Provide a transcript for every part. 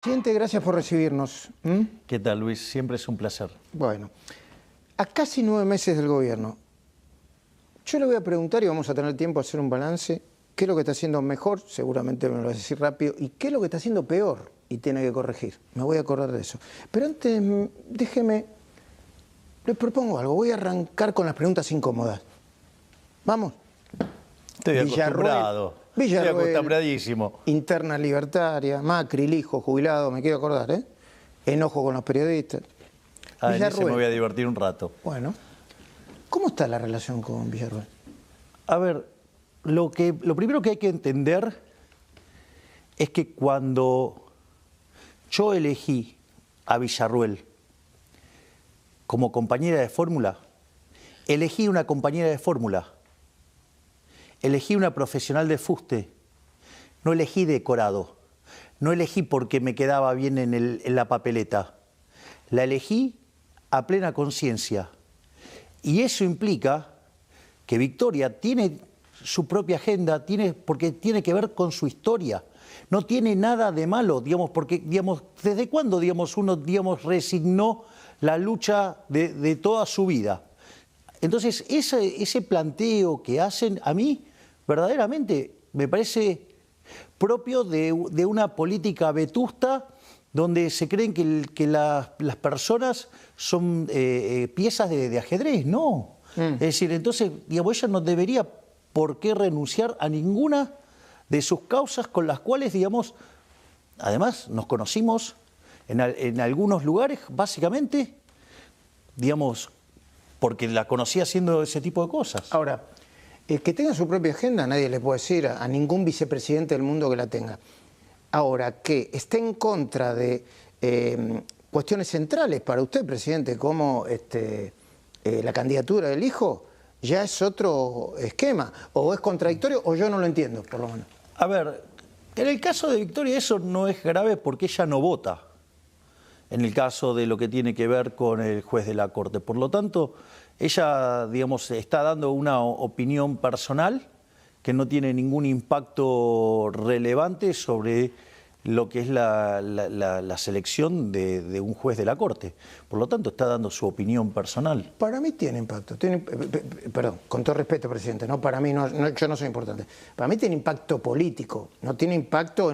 Presidente, gracias por recibirnos. ¿Qué tal, Luis? Siempre es un placer. Bueno, a casi 9 meses del gobierno, yo le voy a preguntar y vamos a tener tiempo a hacer un balance. ¿Qué es lo que está haciendo mejor? Seguramente me lo va a decir rápido. ¿Y qué es lo que está haciendo peor y tiene que corregir? Me voy a acordar de eso. Pero antes, déjeme, le propongo algo. Voy a arrancar con las preguntas incómodas. ¿Vamos? Estoy acostumbrado. Villarruel, estoy acostumbradísimo. Interna libertaria, Macri, el hijo, jubilado, me quiero acordar, ¿eh? Enojo con los periodistas. En ese me voy a divertir un rato. Bueno, ¿cómo está la relación con Villarruel? A ver, lo primero que hay que entender es que cuando yo elegí a Villarruel como compañera de fórmula, elegí una compañera de fórmula. Elegí una profesional de fuste, no elegí decorado, no elegí porque me quedaba bien en la papeleta, la elegí a plena conciencia. Y eso implica que Victoria tiene su propia agenda, porque tiene que ver con su historia. No tiene nada de malo, digamos, porque, digamos, ¿desde cuándo, digamos, uno, digamos, resignó la lucha de toda su vida? Entonces, ese planteo que hacen, a mí, verdaderamente, me parece propio de una política vetusta donde se creen que las personas son piezas de ajedrez. No. Es decir, entonces, digamos, ella no debería por qué renunciar a ninguna de sus causas con las cuales, digamos, además nos conocimos en algunos lugares, básicamente, digamos, porque la conocí haciendo ese tipo de cosas. Ahora, que tenga su propia agenda, nadie le puede decir a ningún vicepresidente del mundo que la tenga. Ahora, que esté en contra de cuestiones centrales para usted, presidente, como la candidatura del hijo, ya es otro esquema. O es contradictorio, o yo no lo entiendo, por lo menos. A ver, en el caso de Victoria eso no es grave porque ella no vota. En el caso de lo que tiene que ver con el juez de la Corte. Por lo tanto, ella, digamos, está dando una opinión personal que no tiene ningún impacto relevante sobre lo que es la selección de un juez de la Corte. Por lo tanto, está dando su opinión personal. Para mí tiene impacto. Perdón, con todo respeto, presidente, no, para mí yo no soy importante. Para mí tiene impacto político, no tiene impacto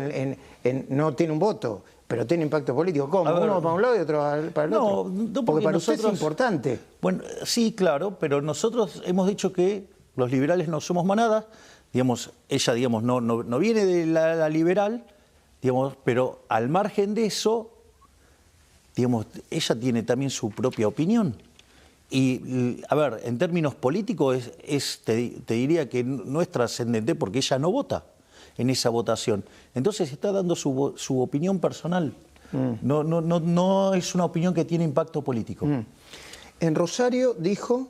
no tiene un voto. Pero tiene impacto político. ¿Cómo? Uno para un lado y otro para el otro. No, porque para usted es importante. Bueno, sí, claro, pero nosotros hemos dicho que los liberales no somos manada. Digamos, ella, digamos, no viene de la liberal, digamos, pero al margen de eso, digamos, ella tiene también su propia opinión. Y, a ver, en términos políticos, te diría que no es trascendente porque ella no vota en esa votación. Entonces está dando su opinión personal. No es una opinión que tiene impacto político. En Rosario dijo,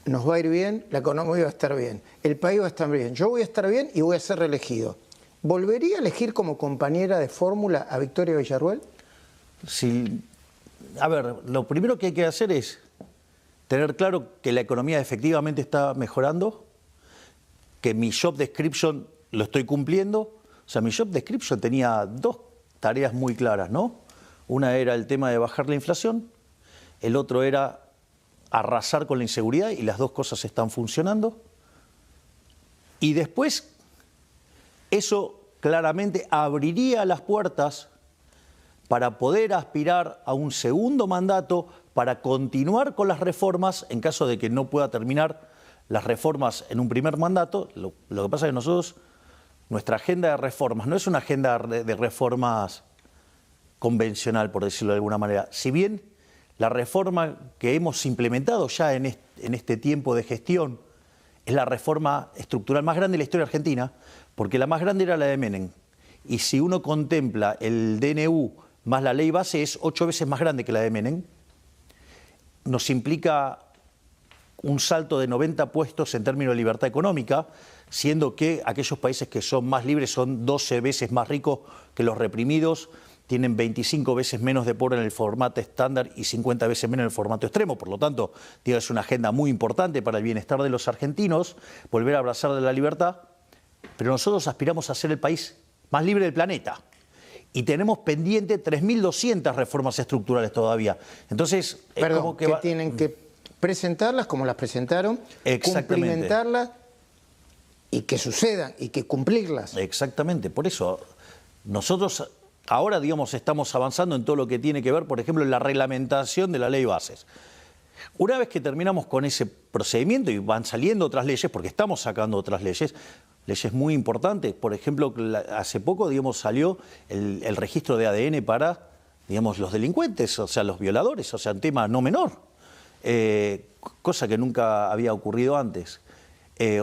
nos va a ir bien, la economía va a estar bien, el país va a estar bien, yo voy a estar bien y voy a ser reelegido. ¿Volvería a elegir como compañera de fórmula a Victoria Villarruel? Sí. A ver, lo primero que hay que hacer es tener claro que la economía efectivamente está mejorando, que mi job description lo estoy cumpliendo. O sea, mi job description tenía dos tareas muy claras, ¿no? Una era el tema de bajar la inflación, el otro era arrasar con la inseguridad, y las dos cosas están funcionando. Y después, eso claramente abriría las puertas para poder aspirar a un segundo mandato, para continuar con las reformas en caso de que no pueda terminar las reformas en un primer mandato. Lo que pasa es que nosotros, nuestra agenda de reformas no es una agenda de reformas convencional, por decirlo de alguna manera. Si bien la reforma que hemos implementado ya en este tiempo de gestión es la reforma estructural más grande de la historia argentina, porque la más grande era la de Menem. Y si uno contempla el DNU más la ley base, es 8 veces más grande que la de Menem. Nos implica un salto de 90 puestos en términos de libertad económica, siendo que aquellos países que son más libres son 12 veces más ricos que los reprimidos, tienen 25 veces menos de pobre en el formato estándar y 50 veces menos en el formato extremo. Por lo tanto, digo, es una agenda muy importante para el bienestar de los argentinos, volver a abrazar de la libertad, pero nosotros aspiramos a ser el país más libre del planeta. y tenemos pendiente 3.200 reformas estructurales todavía. Entonces, es Perdón, como que tienen que presentarlas como las presentaron, cumplimentarlas y que sucedan y que cumplirlas. Exactamente, por eso nosotros ahora, digamos, estamos avanzando en todo lo que tiene que ver, por ejemplo, en la reglamentación de la ley bases. Una vez que terminamos con ese procedimiento y van saliendo otras leyes, porque estamos sacando otras leyes muy importantes, por ejemplo, hace poco, digamos, salió el registro de ADN para, digamos, los delincuentes, o sea, los violadores, o sea, un tema no menor, cosa que nunca había ocurrido antes.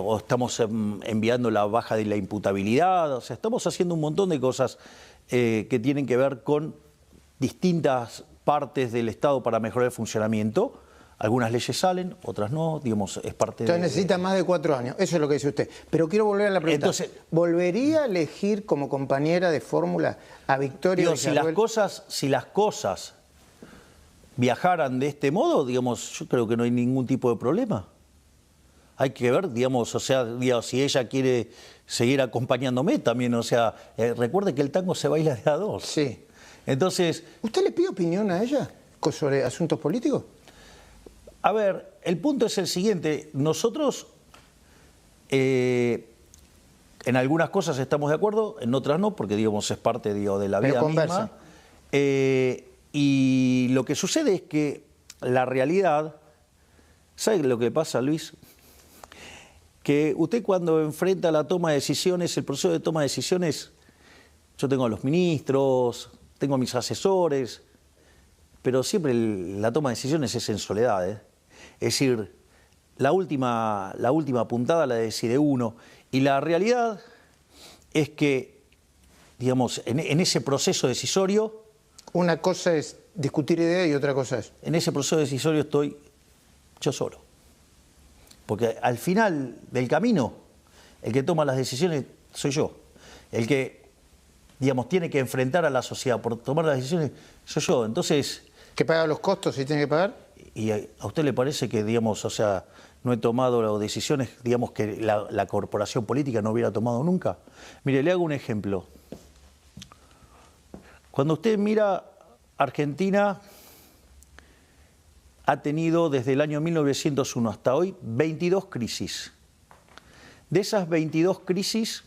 O estamos enviando la baja de la imputabilidad, o sea, estamos haciendo un montón de cosas que tienen que ver con distintas partes del Estado para mejorar el funcionamiento. Algunas leyes salen, otras no, digamos, es parte Entonces necesita más de 4 años, eso es lo que dice usted. Pero quiero volver a la pregunta. Entonces, ¿volvería a elegir como compañera de fórmula a Victoria Villarruel? Si las cosas viajaran de este modo, digamos, yo creo que no hay ningún tipo de problema. Hay que ver, digamos, o sea, digamos, si ella quiere seguir acompañándome también, o sea, recuerde que el tango se baila de a dos. Sí. Entonces, ¿usted le pide opinión a ella sobre asuntos políticos? A ver, el punto es el siguiente. Nosotros en algunas cosas estamos de acuerdo, en otras no, porque digamos es parte de la vida misma. Y lo que sucede es que la realidad, ¿sabe lo que pasa, Luis? Que usted cuando enfrenta la toma de decisiones, el proceso de toma de decisiones, yo tengo a los ministros, tengo a mis asesores, pero siempre la toma de decisiones es en soledad, ¿eh? Es decir, la última puntada la decide uno. Y la realidad es que, digamos, en ese proceso decisorio... Una cosa es discutir ideas y otra cosa es... En ese proceso decisorio estoy yo solo. Porque al final del camino, el que toma las decisiones soy yo. El que, digamos, tiene que enfrentar a la sociedad por tomar las decisiones soy yo. Entonces... ¿Que paga los costos si tiene que pagar? ¿Y a usted le parece que, digamos, o sea, no he tomado decisiones, digamos, que la corporación política no hubiera tomado nunca? Mire, le hago un ejemplo. Cuando usted mira, Argentina ha tenido desde el año 1901 hasta hoy 22 crisis. De esas 22 crisis,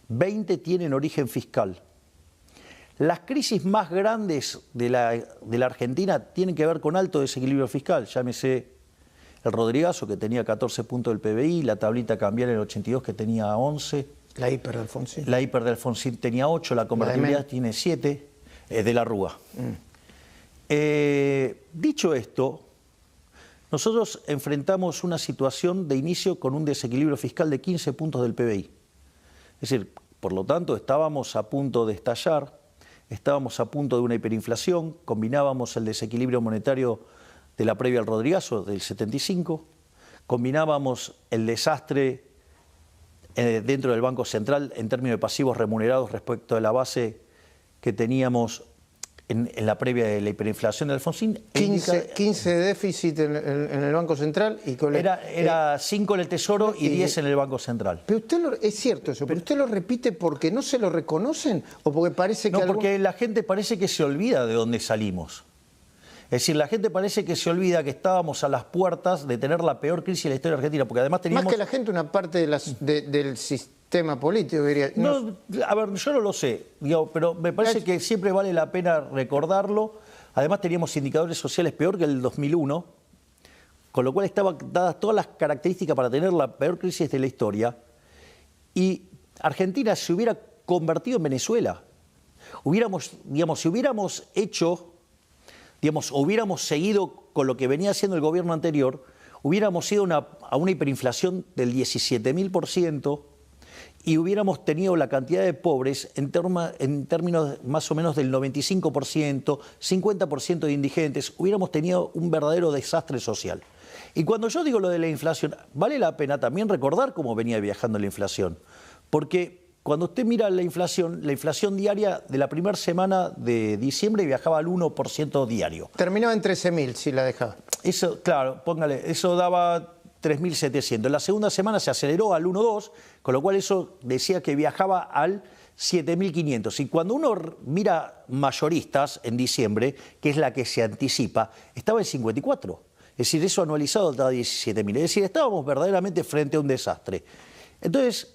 20 tienen origen fiscal. Las crisis más grandes de la Argentina tienen que ver con alto desequilibrio fiscal. Llámese el Rodrigazo, que tenía 14 puntos del PBI, la tablita cambiaria en el 82, que tenía 11. La hiper de Alfonsín. La hiper de Alfonsín tenía 8, la convertibilidad tiene 7, de la Rúa. Dicho esto, nosotros enfrentamos una situación de inicio con un desequilibrio fiscal de 15 puntos del PBI. Es decir, por lo tanto, estábamos a punto de estallar. Estábamos a punto de una hiperinflación, combinábamos el desequilibrio monetario de la previa al Rodrigazo del 75, combinábamos el desastre dentro del Banco Central en términos de pasivos remunerados respecto de la base que teníamos en la previa de la hiperinflación de Alfonsín. 15 de déficit en el Banco Central y con era 5 en el Tesoro y 10 en el Banco Central. Pero usted es cierto eso, pero usted lo repite porque no se lo reconocen o porque parece que... No, porque la gente parece que se olvida de dónde salimos. Es decir, la gente parece que se olvida que estábamos a las puertas de tener la peor crisis de la historia argentina, porque además teníamos... Más que la gente, una parte del sistema político, diría. No, a ver, yo no lo sé, digo, pero me parece que siempre vale la pena recordarlo. Además teníamos indicadores sociales peor que el 2001, con lo cual estaban dadas todas las características para tener la peor crisis de la historia. Y Argentina se hubiera convertido en Venezuela. Si hubiéramos hecho... hubiéramos seguido con lo que venía haciendo el gobierno anterior, hubiéramos ido a una hiperinflación del 17.000% y hubiéramos tenido la cantidad de pobres en términos más o menos del 95%, 50% de indigentes, hubiéramos tenido un verdadero desastre social. Y cuando yo digo lo de la inflación, vale la pena también recordar cómo venía viajando la inflación, porque... Cuando usted mira la inflación diaria de la primera semana de diciembre viajaba al 1% diario. Terminaba en 13.000 si la dejaba. Eso, claro, póngale, eso daba 3.700. En la segunda semana se aceleró al 1,2, con lo cual eso decía que viajaba al 7.500. Y cuando uno mira mayoristas en diciembre, que es la que se anticipa, estaba en 54. Es decir, eso anualizado estaba 17.000. Es decir, estábamos verdaderamente frente a un desastre. Entonces,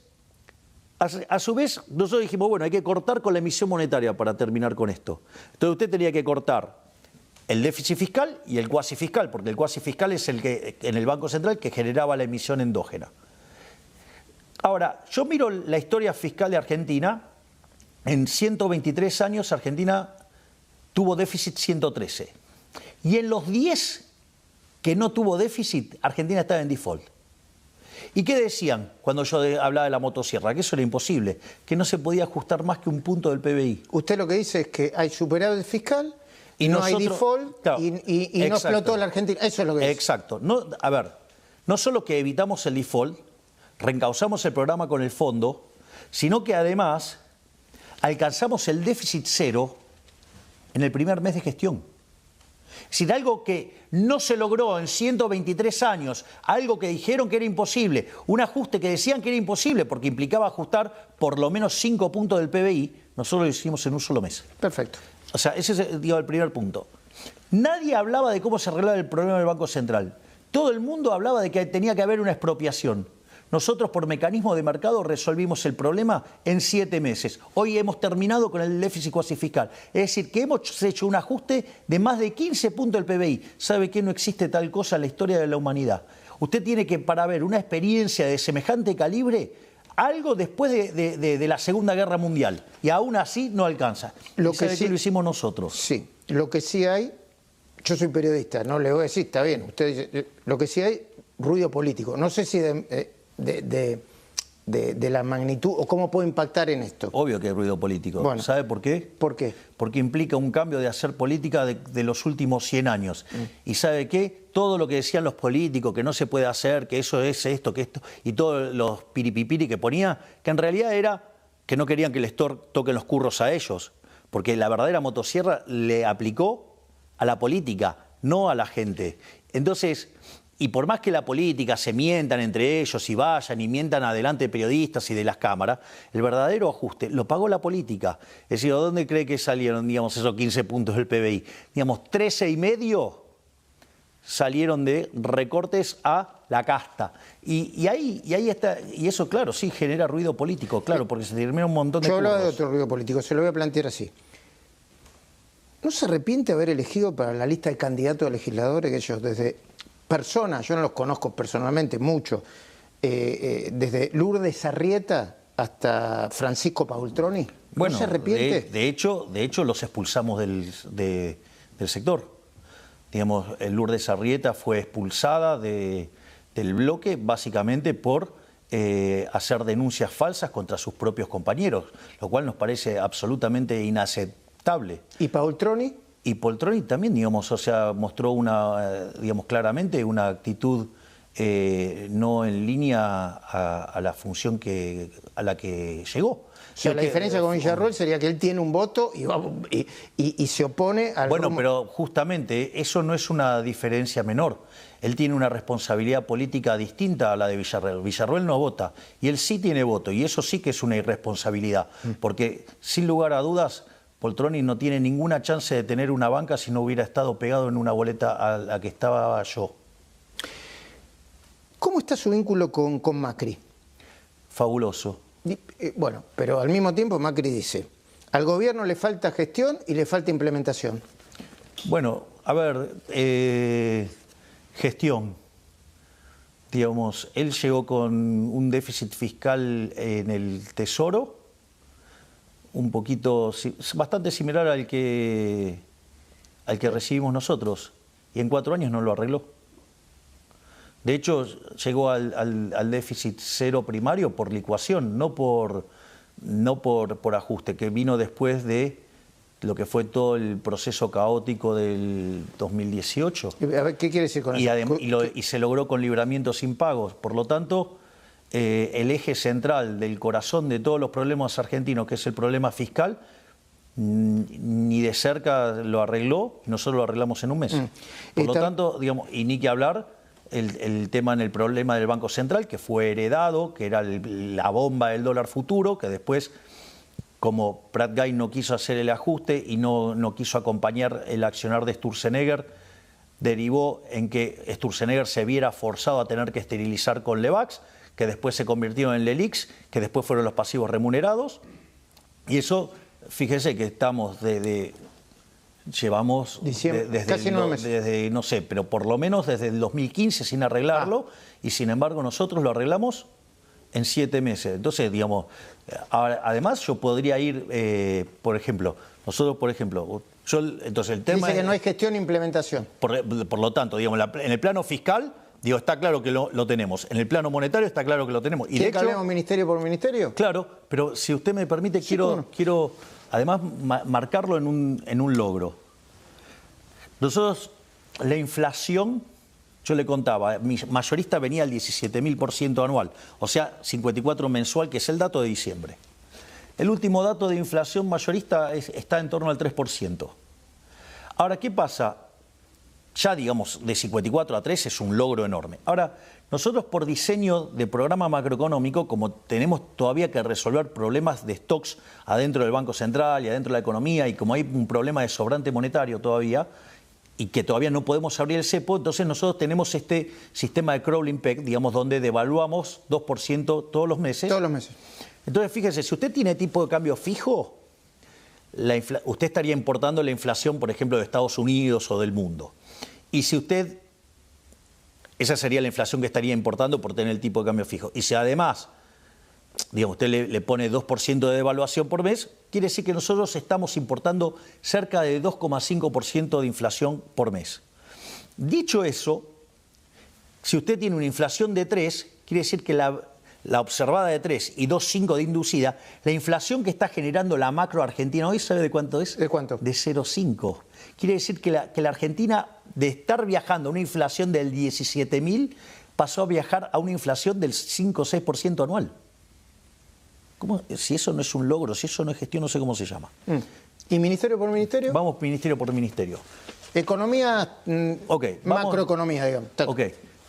a su vez, nosotros dijimos, bueno, hay que cortar con la emisión monetaria para terminar con esto. Entonces usted tenía que cortar el déficit fiscal y el cuasi fiscal, porque el cuasi fiscal es el que en el Banco Central que generaba la emisión endógena. Ahora, yo miro la historia fiscal de Argentina. En 123 años Argentina tuvo déficit 113. Y en los 10 que no tuvo déficit, Argentina estaba en default. ¿Y qué decían cuando yo hablaba de la motosierra? Que eso era imposible, que no se podía ajustar más que un punto del PBI. Usted lo que dice es que hay superávit fiscal y no hay default, claro, y no explotó la Argentina. Eso es lo que dice. Exacto. No, a ver, no solo que evitamos el default, reencauzamos el programa con el fondo, sino que además alcanzamos el déficit cero en el primer mes de gestión. Es decir, algo que no se logró en 123 años, algo que dijeron que era imposible, un ajuste que decían que era imposible porque implicaba ajustar por lo menos 5 puntos del PBI, nosotros lo hicimos en un solo mes. Perfecto. O sea, ese es, digo, el primer punto. Nadie hablaba de cómo se arreglaba el problema del Banco Central. Todo el mundo hablaba de que tenía que haber una expropiación. Nosotros, por mecanismo de mercado, resolvimos el problema en 7 meses. Hoy hemos terminado con el déficit cuasi fiscal. Es decir, que hemos hecho un ajuste de más de 15 puntos del PBI. ¿Sabe qué? No existe tal cosa en la historia de la humanidad. Usted tiene que, para ver una experiencia de semejante calibre, algo después de la Segunda Guerra Mundial. Y aún así no alcanza. Lo que sí, lo hicimos nosotros. Sí, lo que sí hay, yo soy periodista, no le voy a decir, está bien, usted dice, lo que sí hay, ruido político. No sé si de la magnitud o cómo puede impactar en esto. Obvio que hay ruido político. Bueno, ¿sabe por qué? ¿Por qué? Porque implica un cambio de hacer política de los últimos 100 años. ¿Y sabe qué? Todo lo que decían los políticos, que no se puede hacer, que eso es esto, que esto, y todos los piripipiri que ponía, que en realidad era que no querían que les toquen los curros a ellos, porque la verdadera motosierra le aplicó a la política, no a la gente. Entonces, y por más que la política se mientan entre ellos y vayan y mientan adelante de periodistas y de las cámaras, el verdadero ajuste lo pagó la política. Es decir, ¿de dónde cree que salieron, digamos, esos 15 puntos del PBI? Digamos, 13,5 salieron de recortes a la casta. Y ahí está, y eso, claro, sí genera ruido político, claro, porque se termina un montón de Yo hablaba de curvos. otro ruido político, se lo voy a plantear así. ¿No se arrepiente haber elegido para la lista de candidatos a legisladores que ellos desde personas, yo no los conozco personalmente mucho, desde Lourdes Arrieta hasta Francisco Paultroni? Bueno, ¿no se arrepiente? de hecho los expulsamos del sector. Digamos, Lourdes Arrieta fue expulsada del bloque básicamente por hacer denuncias falsas contra sus propios compañeros, lo cual nos parece absolutamente inaceptable. ¿Y Paultroni? Y Poltroni también, digamos, o sea, mostró digamos, claramente una actitud no en línea a la función a la que llegó. O sea, la diferencia con Villarroel sería que él tiene un voto y se opone al... Bueno, pero justamente eso no es una diferencia menor. Él tiene una responsabilidad política distinta a la de Villarroel. Villarroel no vota y él sí tiene voto y eso sí que es una irresponsabilidad, porque sin lugar a dudas Poltroni no tiene ninguna chance de tener una banca si no hubiera estado pegado en una boleta a la que estaba yo. ¿Cómo está su vínculo con Macri? Fabuloso. Bueno, pero al mismo tiempo Macri dice, al gobierno le falta gestión y le falta implementación. Bueno, a ver, gestión. Digamos, él llegó con un déficit fiscal en el Tesoro, un poquito, bastante similar al que recibimos nosotros, y en 4 años no lo arregló. De hecho, llegó al déficit cero primario por licuación, no por ajuste, que vino después de lo que fue todo el proceso caótico del 2018. A ver, ¿qué quiere decir con eso? Y se logró con libramientos impagos. Por lo tanto, el eje central del corazón de todos los problemas argentinos, que es el problema fiscal, ni de cerca lo arregló, y nosotros lo arreglamos en un mes. Por lo tanto, digamos, y ni que hablar el tema en el problema del Banco Central, que fue heredado, que era la bomba del dólar futuro, que después como Prat Gai no quiso hacer el ajuste y no quiso acompañar el accionar de Sturzenegger, derivó en que Sturzenegger se viera forzado a tener que esterilizar con Levax, que después se convirtieron en Lelix, que después fueron los pasivos remunerados. Y eso, fíjese que estamos llevamos diciembre, casi 9 meses. Desde, no sé, pero por lo menos desde el 2015 sin arreglarlo, y sin embargo nosotros lo arreglamos en 7 meses. Entonces, digamos, además yo podría ir, por ejemplo, entonces el tema... Dice que no hay gestión e implementación. Por lo tanto, digamos, en el plano fiscal, digo, está claro que lo tenemos. En el plano monetario está claro que lo tenemos. Y ¿Quiere que hablemos ministerio por ministerio? Claro, pero si usted me permite, sí, quiero además marcarlo en un logro. Nosotros, la inflación, yo le contaba, mi mayorista venía al 17.000% anual, o sea, 54 mensual, que es el dato de diciembre. El último dato de inflación mayorista está en torno al 3%. Ahora, ¿qué pasa? Ya, digamos, de 54 a 3 es un logro enorme. Ahora, nosotros por diseño de programa macroeconómico, como tenemos todavía que resolver problemas de stocks adentro del Banco Central y adentro de la economía, y como hay un problema de sobrante monetario todavía, y que todavía no podemos abrir el cepo, entonces nosotros tenemos este sistema de crawling peg, digamos, donde devaluamos 2% todos los meses. Todos los meses. Entonces, fíjese, si usted tiene tipo de cambio fijo, usted estaría importando la inflación, por ejemplo, de Estados Unidos o del mundo. Y si usted, esa sería la inflación que estaría importando por tener el tipo de cambio fijo. Y si además, digamos, usted le pone 2% de devaluación por mes, quiere decir que nosotros estamos importando cerca de 2,5% de inflación por mes. Dicho eso, si usted tiene una inflación de 3, quiere decir que la observada de 3 y 2,5 de inducida, la inflación que está generando la macro argentina hoy, ¿sabe de cuánto es? ¿De cuánto? De 0,5. Quiere decir que la Argentina, de estar viajando a una inflación del 17.000, pasó a viajar a una inflación del 5 o 6% anual. ¿Cómo? Si eso no es un logro, si eso no es gestión, no sé cómo se llama. ¿Y ministerio por ministerio? Vamos ministerio por ministerio. Economía, macroeconomía, digamos. Ok.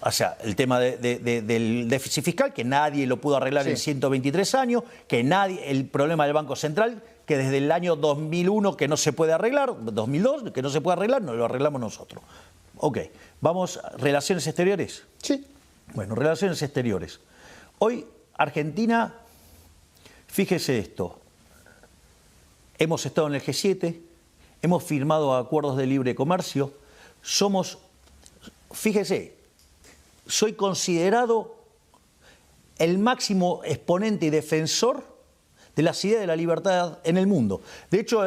O sea, el tema del déficit fiscal, que nadie lo pudo arreglar en 123 años, el problema del Banco Central, que desde el año 2001 que no se puede arreglar, 2002 que no se puede arreglar, no lo arreglamos nosotros. Ok, vamos, ¿relaciones exteriores? Sí. Bueno, relaciones exteriores. Hoy, Argentina, fíjese esto, hemos estado en el G7, hemos firmado acuerdos de libre comercio, fíjese, soy considerado el máximo exponente y defensor de las ideas de la libertad en el mundo. De hecho,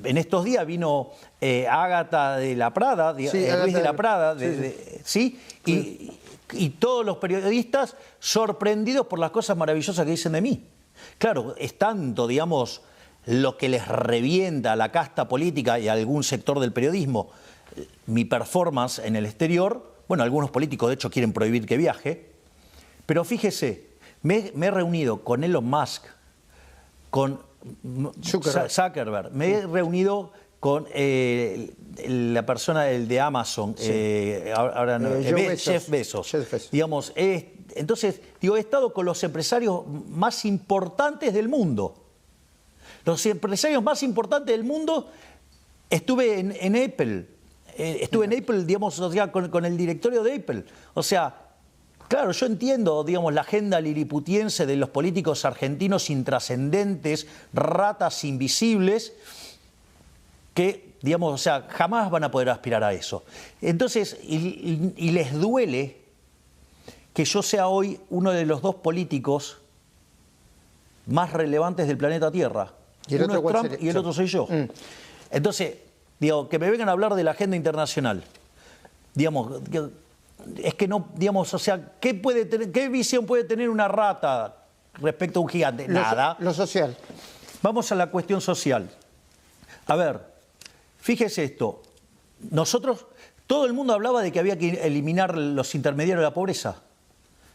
en estos días vino Ágata de la Prada, Ruiz de la Prada, y todos los periodistas sorprendidos por las cosas maravillosas que dicen de mí. Claro, es tanto, digamos, lo que les revienta a la casta política y a algún sector del periodismo, mi performance en el exterior. Bueno, algunos políticos de hecho quieren prohibir que viaje, pero fíjese, me he reunido con Elon Musk, con Zuckerberg, me he reunido con la persona de Amazon, Jeff Bezos. Digamos, entonces, digo, he estado con los empresarios más importantes del mundo. Los empresarios más importantes del mundo, estuve en Apple. Estuve en Apple, digamos, o sea, con el directorio de Apple. O sea, claro, yo entiendo, digamos, la agenda liliputiense de los políticos argentinos intrascendentes, ratas invisibles, que, digamos, o sea, jamás van a poder aspirar a eso. Entonces, y les duele que yo sea hoy uno de los dos políticos más relevantes del planeta Tierra. ¿Y el uno otro es Trump y el otro soy yo. Entonces, digo, que me vengan a hablar de la agenda internacional. Digamos, es que no, digamos, o sea, ¿qué visión puede tener una rata respecto a un gigante? Nada. Lo social. Vamos a la cuestión social. A ver, fíjese esto. Nosotros, todo el mundo hablaba de que había que eliminar los intermediarios de la pobreza.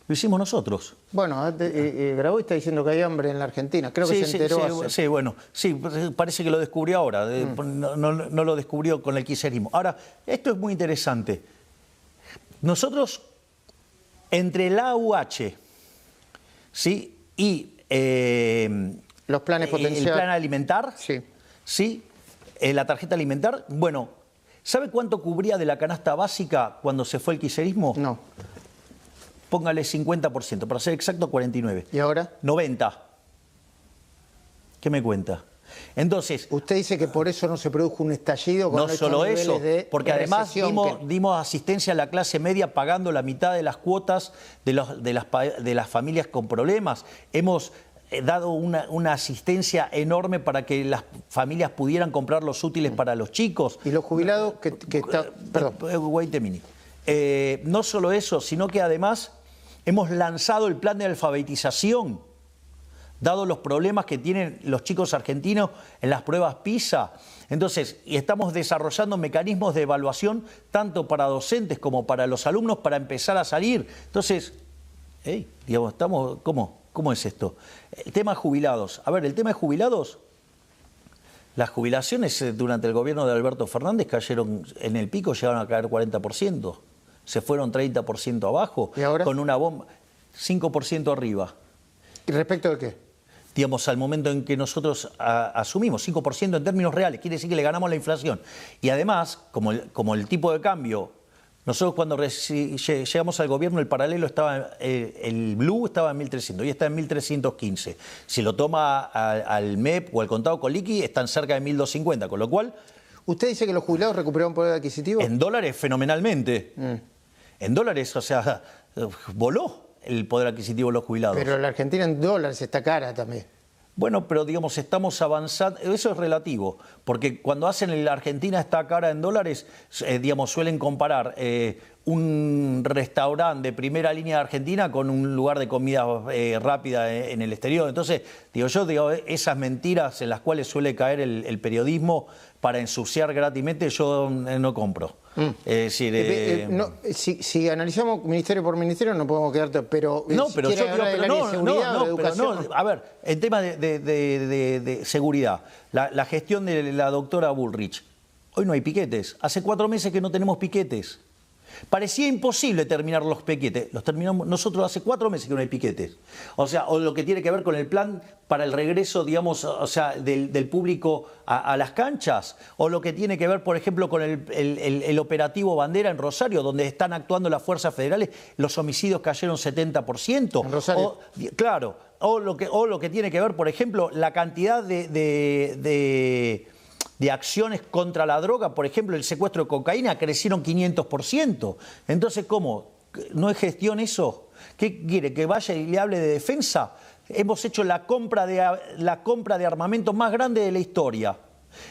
Lo hicimos nosotros. Bueno, Grabois está diciendo que hay hambre en la Argentina. Creo que se enteró Sí, bueno, sí, parece que lo descubrió ahora. No lo descubrió con el kirchnerismo. Ahora, esto es muy interesante. Nosotros, entre la AUH, ¿sí?, y Los planes potenciales. El plan alimentar. Sí. Sí. La tarjeta alimentar. Bueno, ¿sabe cuánto cubría de la canasta básica cuando se fue el kirchnerismo? No. Póngale 50%, para ser exacto 49. ¿Y ahora? 90. ¿Qué me cuenta? Entonces, usted dice que por eso no se produjo un estallido con no solo eso, porque además dimos asistencia a la clase media pagando la mitad de las cuotas de las familias con problemas. Hemos dado una asistencia enorme para que las familias pudieran comprar los útiles para los chicos. ¿Y los jubilados que está...? Perdón. Wait a minute. No solo eso, sino que además hemos lanzado el plan de alfabetización, dado los problemas que tienen los chicos argentinos en las pruebas PISA. Entonces, y estamos desarrollando mecanismos de evaluación tanto para docentes como para los alumnos para empezar a salir. Entonces, digamos, ¿cómo es esto? El tema de jubilados. A ver, el tema de jubilados, las jubilaciones durante el gobierno de Alberto Fernández cayeron, en el pico llegaron a caer 40%. Se fueron 30% abajo. ¿Y ahora? Con una bomba, 5% arriba. ¿Y respecto de qué? Digamos, al momento en que nosotros asumimos 5% en términos reales, quiere decir que le ganamos la inflación. Y además, como el tipo de cambio, nosotros cuando llegamos al gobierno, el paralelo estaba, el blue estaba en 1.300, hoy está en 1.315. Si lo toma al MEP o al contado con liqui, están cerca de 1.250, con lo cual... ¿Usted dice que los jubilados recuperaron poder adquisitivo? En dólares, fenomenalmente. En dólares, o sea, voló el poder adquisitivo de los jubilados. Pero la Argentina en dólares está cara también. Bueno, pero digamos, estamos avanzando, eso es relativo, porque cuando hacen la Argentina está cara en dólares, digamos, suelen comparar un restaurante de primera línea de Argentina con un lugar de comida rápida en el exterior. Entonces, digo, esas mentiras en las cuales suele caer el periodismo para ensuciar gratismente, yo no compro. Es decir, si analizamos ministerio por ministerio no podemos quedar, pero no, si pero yo digo, educación. a ver, el tema de seguridad, la gestión de la doctora Bullrich, hoy no hay piquetes, hace 4 meses que no tenemos piquetes. Parecía imposible terminar los piquetes, los terminamos nosotros hace 4 meses que no hay piquetes. O sea, o lo que tiene que ver con el plan para el regreso, digamos, o sea, del público a las canchas, o lo que tiene que ver, por ejemplo, con el operativo Bandera en Rosario, donde están actuando las fuerzas federales, los homicidios cayeron 70%. ¿En Rosario? Claro, o lo que tiene que ver, por ejemplo, la cantidad de acciones contra la droga, por ejemplo, el secuestro de cocaína, crecieron 500%. Entonces, ¿cómo? ¿No es gestión eso? ¿Qué quiere? ¿Que vaya y le hable de defensa? Hemos hecho la compra de armamentos más grande de la historia.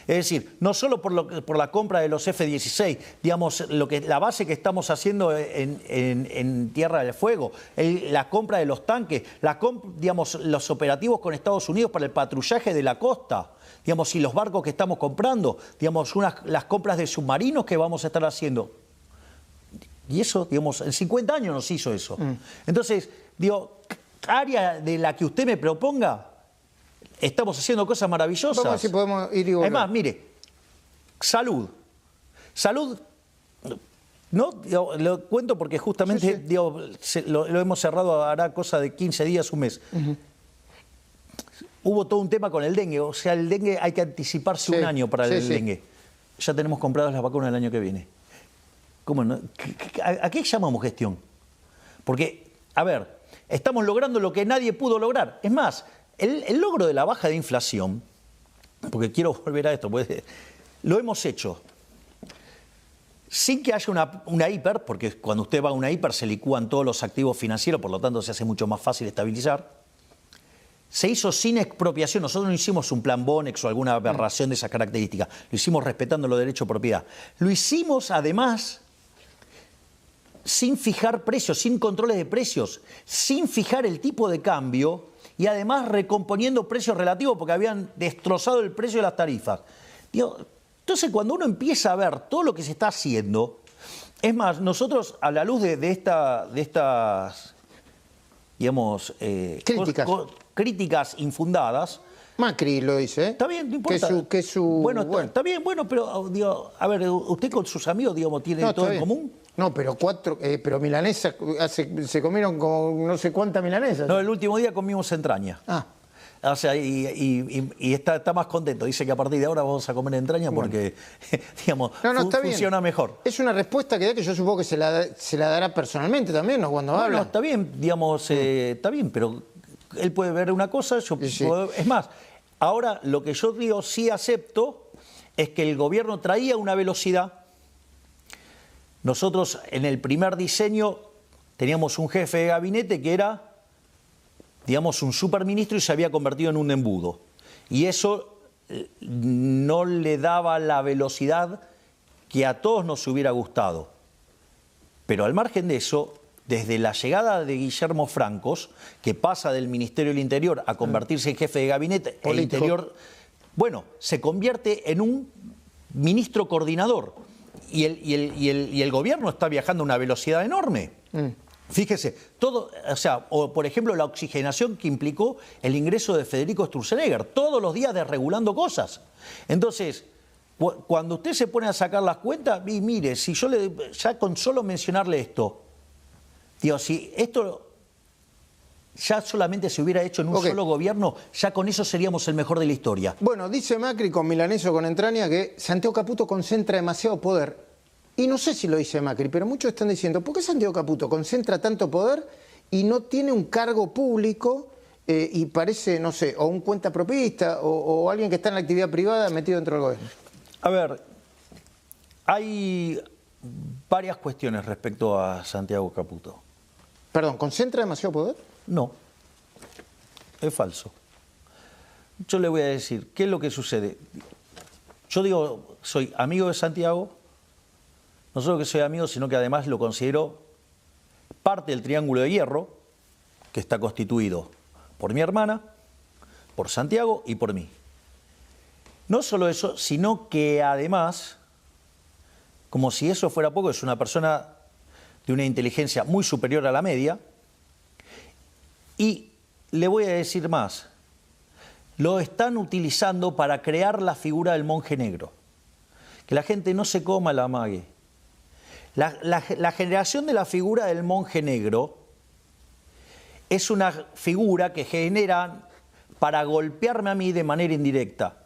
Es decir, no solo por la compra de los F-16, digamos, la base que estamos haciendo en Tierra del Fuego, la compra de los tanques, digamos, los operativos con Estados Unidos para el patrullaje de la costa, digamos, y los barcos que estamos comprando, digamos, las compras de submarinos que vamos a estar haciendo. Y eso, digamos, en 50 años nos hizo eso. Entonces, digo, área de la que usted me proponga, estamos haciendo cosas maravillosas. Vamos a ver si podemos ir y volver. Además, mire, salud. Salud, no, digo, lo cuento porque justamente digo, lo hemos cerrado hará cosa de 15 días, un mes. Hubo todo un tema con el dengue, o sea, el dengue hay que anticiparse un año para el dengue. Ya tenemos compradas las vacunas el año que viene. ¿Cómo no? ¿A qué llamamos gestión? Porque, a ver, estamos logrando lo que nadie pudo lograr. Es más, el logro de la baja de inflación, porque quiero volver a esto, pues, lo hemos hecho sin que haya una hiper, porque cuando usted va a una hiper se licúan todos los activos financieros, por lo tanto se hace mucho más fácil estabilizar. Se hizo sin expropiación, nosotros no hicimos un plan Bonex o alguna aberración de esas características, lo hicimos respetando los derechos de propiedad. Lo hicimos además sin fijar precios, sin controles de precios, sin fijar el tipo de cambio y además recomponiendo precios relativos porque habían destrozado el precio de las tarifas. Digo, entonces cuando uno empieza a ver todo lo que se está haciendo, es más, nosotros a la luz de estas digamos, críticas infundadas. Macri lo dice, ¿eh? Está bien, no importa. Bueno, está bien, bueno, pero digo, a ver, usted con sus amigos, digamos, tiene todo en común. No, pero pero milanesas, se comieron como no sé cuántas milanesas. No, el último día comimos entraña. O sea, y está más contento. Dice que a partir de ahora vamos a comer entraña porque, digamos, está funciona bien. mejor. Es una respuesta que yo supongo que se la dará personalmente también, ¿no? Cuando habla. No, está bien, digamos, está bien, pero él puede ver una cosa, yo puedo, es más, ahora lo que yo digo, sí acepto, es que el gobierno traía una velocidad. Nosotros en el primer diseño teníamos un jefe de gabinete que era, digamos, un superministro y se había convertido en un embudo. Y eso no le daba la velocidad que a todos nos hubiera gustado. Pero al margen de eso, desde la llegada de Guillermo Francos, que pasa del Ministerio del Interior a convertirse en jefe de gabinete, el Interior, bueno, se convierte en un ministro coordinador. Y el gobierno está viajando a una velocidad enorme. Fíjese, todo, o sea, o por ejemplo la oxigenación que implicó el ingreso de Federico Sturzenegger, todos los días desregulando cosas. Entonces, cuando usted se pone a sacar las cuentas, y mire, si yo ya con solo mencionarle esto, digo, si esto ya solamente se hubiera hecho en un solo gobierno, ya con eso seríamos el mejor de la historia. Bueno, dice Macri con Milaneso, con entraña, que Santiago Caputo concentra demasiado poder. Y no sé si lo dice Macri, pero muchos están diciendo, ¿por qué Santiago Caputo concentra tanto poder y no tiene un cargo público y parece, no sé, o un cuentapropista o alguien que está en la actividad privada metido dentro del gobierno? A ver, hay varias cuestiones respecto a Santiago Caputo. Perdón, ¿concentra demasiado poder? No, es falso. Yo le voy a decir, ¿qué es lo que sucede? Yo digo, soy amigo de Santiago. No solo que soy amigo, sino que además lo considero parte del triángulo de hierro que está constituido por mi hermana, por Santiago y por mí. No solo eso, sino que además, como si eso fuera poco, es una persona de una inteligencia muy superior a la media. Y le voy a decir más, lo están utilizando para crear la figura del monje negro. Que la gente no se coma la amague. La generación de la figura del monje negro es una figura que generan para golpearme a mí de manera indirecta.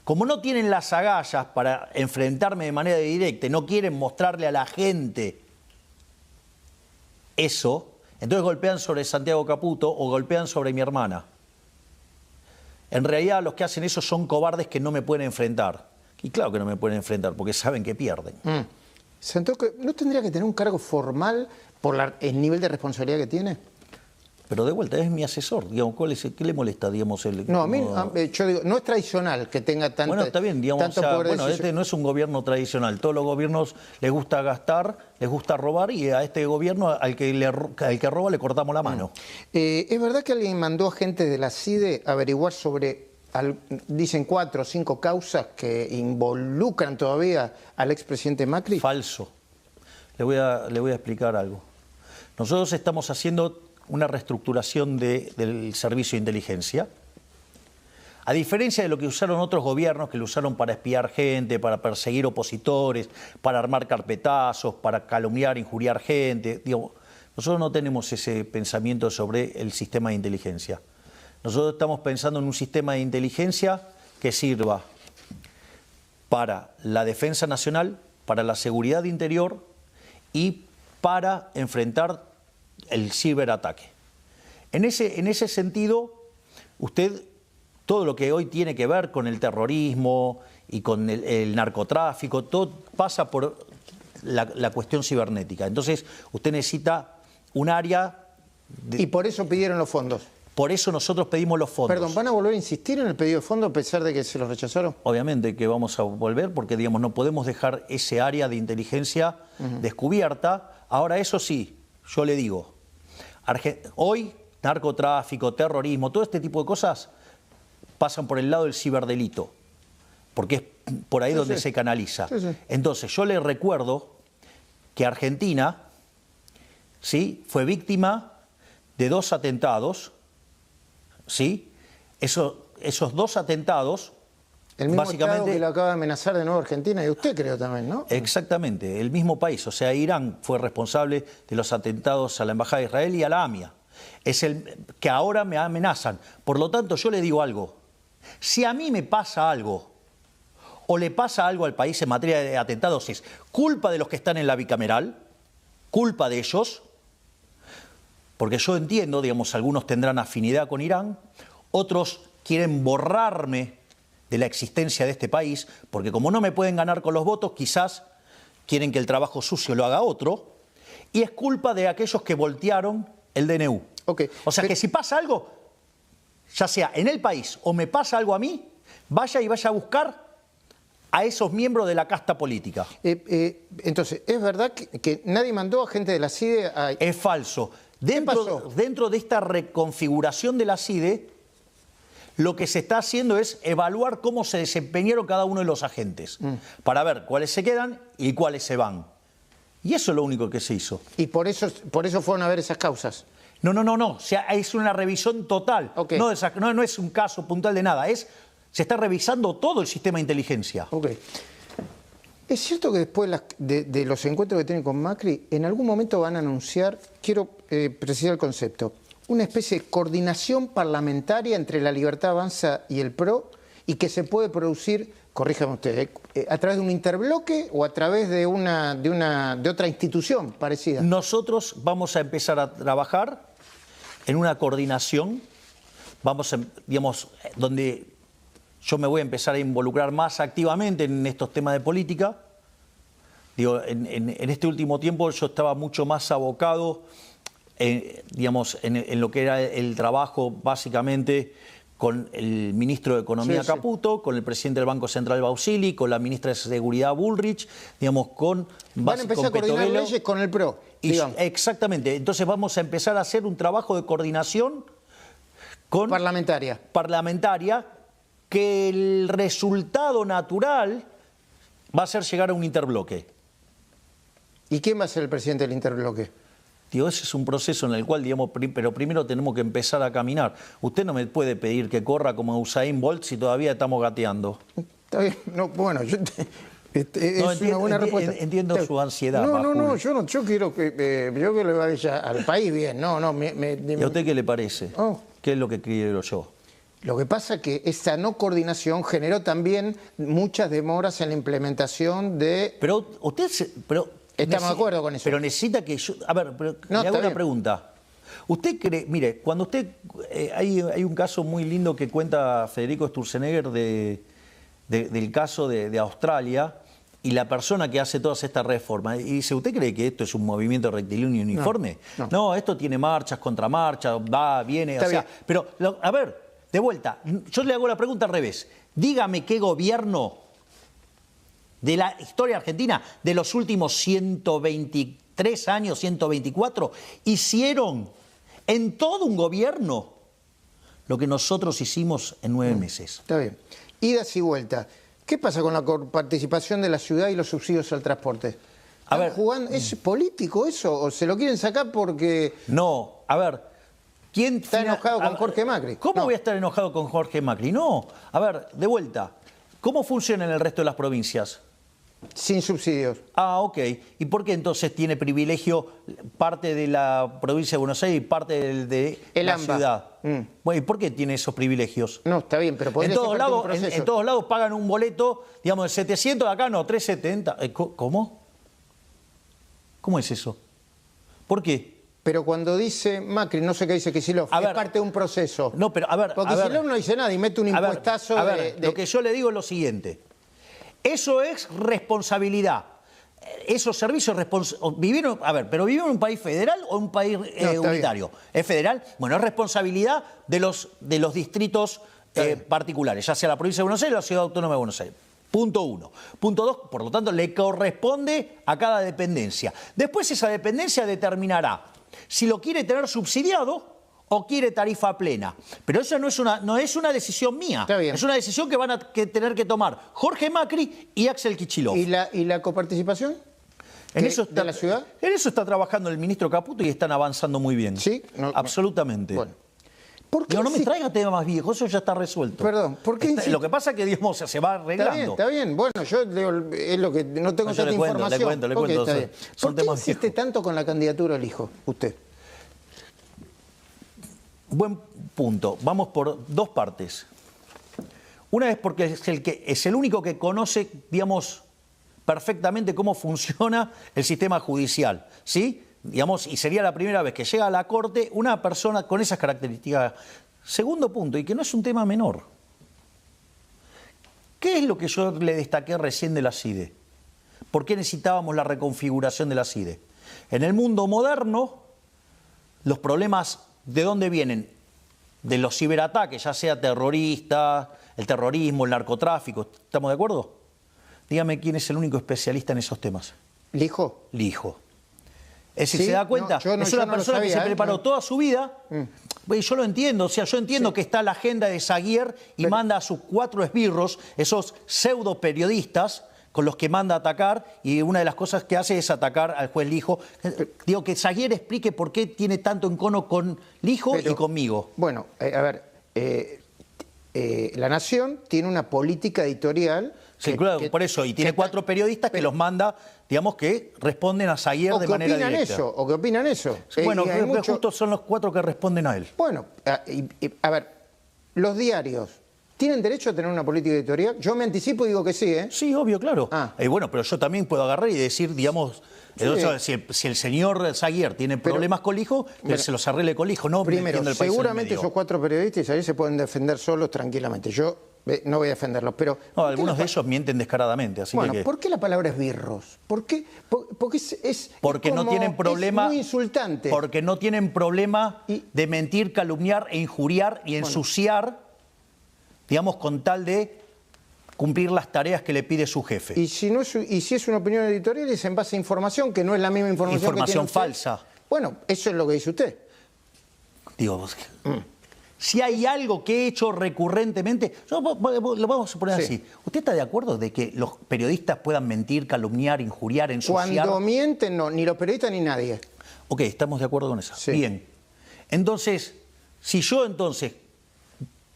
Como no tienen las agallas para enfrentarme de manera directa y no quieren mostrarle a la gente eso, entonces golpean sobre Santiago Caputo o golpean sobre mi hermana. En realidad los que hacen eso son cobardes que no me pueden enfrentar. Y claro que no me pueden enfrentar porque saben que pierden. Santiago, ¿no tendría que tener un cargo formal por el nivel de responsabilidad que tiene? Pero de vuelta, es mi asesor, digamos, ¿qué le molesta, digamos? No, a mí, yo digo, no es tradicional que tenga tanto poder. Bueno, está bien, digamos, bueno, este no es un gobierno tradicional. Todos los gobiernos les gusta gastar, les gusta robar, y a este gobierno, al que roba, le cortamos la mano. ¿Es verdad que alguien mandó a gente de la CIDE a averiguar sobre, dicen 4 o 5 causas que involucran todavía al expresidente Macri? Falso. Le voy a explicar algo. Nosotros estamos haciendo una reestructuración del servicio de inteligencia. A diferencia de lo que usaron otros gobiernos, que lo usaron para espiar gente, para perseguir opositores, para armar carpetazos, para calumniar, injuriar gente, digo, nosotros no tenemos ese pensamiento sobre el sistema de inteligencia. Nosotros estamos pensando en un sistema de inteligencia que sirva para la defensa nacional, para la seguridad interior y para enfrentar el ciberataque. En ese sentido, usted, todo lo que hoy tiene que ver con el terrorismo y con el narcotráfico, todo pasa por la cuestión cibernética. Entonces, usted necesita un área... Y por eso pidieron los fondos. Por eso nosotros pedimos los fondos. Perdón, ¿van a volver a insistir en el pedido de fondos a pesar de que se los rechazaron? Obviamente que vamos a volver porque, digamos, no podemos dejar ese área de inteligencia descubierta. Ahora, eso sí, yo le digo, hoy narcotráfico, terrorismo, todo este tipo de cosas pasan por el lado del ciberdelito, porque es por ahí donde se canaliza. Entonces, yo le recuerdo que Argentina, ¿sí?, fue víctima de 2 atentados, ¿sí? Esos 2 atentados... El mismo básicamente, Estado que lo acaba de amenazar de nuevo a Argentina, y usted creo también, ¿no? Exactamente, el mismo país. O sea, Irán fue responsable de los atentados a la Embajada de Israel y a la AMIA. es el que ahora me amenazan. Por lo tanto, yo le digo algo. Si a mí me pasa algo o le pasa algo al país en materia de atentados, es culpa de los que están en la bicameral, culpa de ellos, porque yo entiendo, digamos, algunos tendrán afinidad con Irán, otros quieren borrarme de la existencia de este país, porque como no me pueden ganar con los votos, quizás quieren que el trabajo sucio lo haga otro, y es culpa de aquellos que voltearon el DNU. Okay. O sea que si pasa algo, ya sea en el país o me pasa algo a mí, vaya a buscar a esos miembros de la casta política. Entonces, ¿es verdad que nadie mandó a gente de la CIDE a...? Es falso. Dentro de esta reconfiguración de la CIDE, lo que se está haciendo es evaluar cómo se desempeñaron cada uno de los agentes, para ver cuáles se quedan y cuáles se van. Y eso es lo único que se hizo. ¿Y por eso fueron a ver esas causas? No. O sea, es una revisión total. Okay. No es un caso puntual de nada. Se está revisando todo el sistema de inteligencia. Okay. ¿Es cierto que después de los encuentros que tienen con Macri, en algún momento van a anunciar, quiero precisar el concepto, una especie de coordinación parlamentaria entre la Libertad Avanza y el PRO, y que se puede producir, corríjame usted, a través de un interbloque o a través de otra institución parecida? Nosotros vamos a empezar a trabajar en una coordinación, digamos, donde yo me voy a empezar a involucrar más activamente en estos temas de política. Digo, en este último tiempo yo estaba mucho más abocado, digamos, en lo que era el trabajo básicamente con el ministro de Economía Caputo, con el presidente del Banco Central Bausili, con la ministra de Seguridad Bullrich, digamos, van a empezar a coordinar leyes con el PRO. Exactamente. Entonces vamos a empezar a hacer un trabajo de coordinación parlamentaria, que el resultado natural va a ser llegar a un interbloque. ¿Y quién va a ser el presidente del interbloque? Ese es un proceso en el cual, digamos, pero primero tenemos que empezar a caminar. Usted no me puede pedir que corra como Usain Bolt si todavía estamos gateando. Está bien, no, bueno, es una buena respuesta. Entiendo su ansiedad. No, yo quiero que le vaya al país bien. ¿Y a usted qué le parece? ¿Qué es lo que quiero yo? Lo que pasa es que esta no coordinación generó también muchas demoras en la implementación de... Pero usted... Estamos de acuerdo con eso. Pero necesita que yo... A ver, le hago una pregunta. ¿Usted cree... Mire, cuando usted... hay un caso muy lindo que cuenta Federico Sturzenegger del caso de Australia y la persona que hace todas estas reformas. Y dice, ¿usted cree que esto es un movimiento rectilíneo uniforme? No, esto tiene marchas, contramarchas, va, viene... Está bien. Pero, a ver, de vuelta, yo le hago la pregunta al revés. Dígame qué gobierno de la historia argentina, de los últimos 123 años, 124, hicieron en todo un gobierno lo que nosotros hicimos en 9 meses. Está bien. Idas y vueltas. ¿Qué pasa con la participación de la ciudad y los subsidios al transporte? A ver, ¿es político eso? ¿O se lo quieren sacar porque...? No, a ver, ¿quién está enojado con Jorge Macri? ¿Cómo voy a estar enojado con Jorge Macri? No, a ver, de vuelta, ¿cómo funciona en el resto de las provincias? Sin subsidios. Ok. ¿Y por qué entonces tiene privilegio parte de la provincia de Buenos Aires y parte de la ciudad? Bueno, ¿y por qué tiene esos privilegios? No, está bien, pero podría ser parte de un proceso. En todos lados pagan un boleto, digamos, de 700, acá no, 370. ¿Cómo? ¿Cómo es eso? ¿Por qué? Pero cuando dice Macri, no sé qué dice Kicillof, es parte de un proceso. No, pero a ver... Porque Kicillof no dice nada y mete un impuestazo Lo que yo le digo es lo siguiente. Eso es responsabilidad. Esos servicios vivieron en un país federal o un país unitario. ¿Es federal? Bueno, es responsabilidad de los distritos particulares, ya sea la provincia de Buenos Aires o la Ciudad Autónoma de Buenos Aires. Punto 1. Punto 2, por lo tanto, le corresponde a cada dependencia. Después esa dependencia determinará si lo quiere tener subsidiado o quiere tarifa plena. Pero eso no es una decisión mía. Es una decisión que van a tener que tomar Jorge Macri y Axel Kicillof. ¿Y la coparticipación de la ciudad? En eso está trabajando el ministro Caputo y están avanzando muy bien. ¿Sí? Absolutamente. Bueno. No me traiga temas más viejos, eso ya está resuelto. Perdón, ¿por qué? Lo que pasa es que, digamos, se va arreglando. Está bien. Bueno, yo es lo que no tengo tanta información. Le cuento. ¿Por qué insiste tanto con la candidatura del hijo, usted? Buen punto. Vamos por dos partes. Una es porque es el único que conoce, digamos, perfectamente cómo funciona el sistema judicial, ¿sí? Digamos, y sería la primera vez que llega a la Corte una persona con esas características. Segundo punto, y que no es un tema menor. ¿Qué es lo que yo le destaqué recién de la CIDE? ¿Por qué necesitábamos la reconfiguración de la CIDE? En el mundo moderno, los problemas, ¿de dónde vienen? De los ciberataques, ya sea terroristas, el terrorismo, el narcotráfico. ¿Estamos de acuerdo? Dígame quién es el único especialista en esos temas. ¿Lijo? Lijo. Es decir, Sí, ¿se da cuenta? no, es una no persona sabía, que se preparó toda su vida. Y yo lo entiendo, o sea, yo entiendo que está la agenda de Zaguier y manda a sus 4 esbirros, esos pseudo periodistas con los que manda a atacar, y una de las cosas que hace es atacar al juez Lijo. Digo, que Zaguier explique por qué tiene tanto encono con Lijo y conmigo. Bueno, a ver, La Nación tiene una política editorial. Sí, claro, por eso, y tiene 4 periodistas que los manda, digamos, que responden a Zaguier de manera directa. O que opinan eso. Bueno, justo son los 4 que responden a él. Bueno, a ver, los diarios ¿tienen derecho a tener una política editorial? Yo me anticipo y digo que sí, ¿eh? Sí, obvio, claro. Ah. Bueno, pero yo también puedo agarrar y decir, digamos, Sí. si el señor Zaguier tiene problemas con Lijo, que se los arregle con Lijo, no Primero, metiendo el país en el seguramente medio. esos 4 periodistas ahí se pueden defender solos tranquilamente. Yo no voy a defenderlos, pero... No, algunos de ellos mienten descaradamente, así Bueno, que... ¿por qué la palabra esbirros? ¿Por qué? Porque Porque no tienen problema... Es muy insultante. Porque no tienen problema de mentir, calumniar e injuriar y ensuciar, digamos, con tal de cumplir las tareas que le pide su jefe. Y si es una opinión editorial es en base a información, que no es la misma información que tiene Información usted. falsa. Bueno, eso es lo que dice usted. Digo, si hay algo que he hecho recurrentemente, lo vamos a poner así. ¿Usted está de acuerdo de que los periodistas puedan mentir, calumniar, injuriar, ensuciar? Cuando mienten, no, ni los periodistas ni nadie. Ok, estamos de acuerdo con eso. Sí. Bien. Entonces, si yo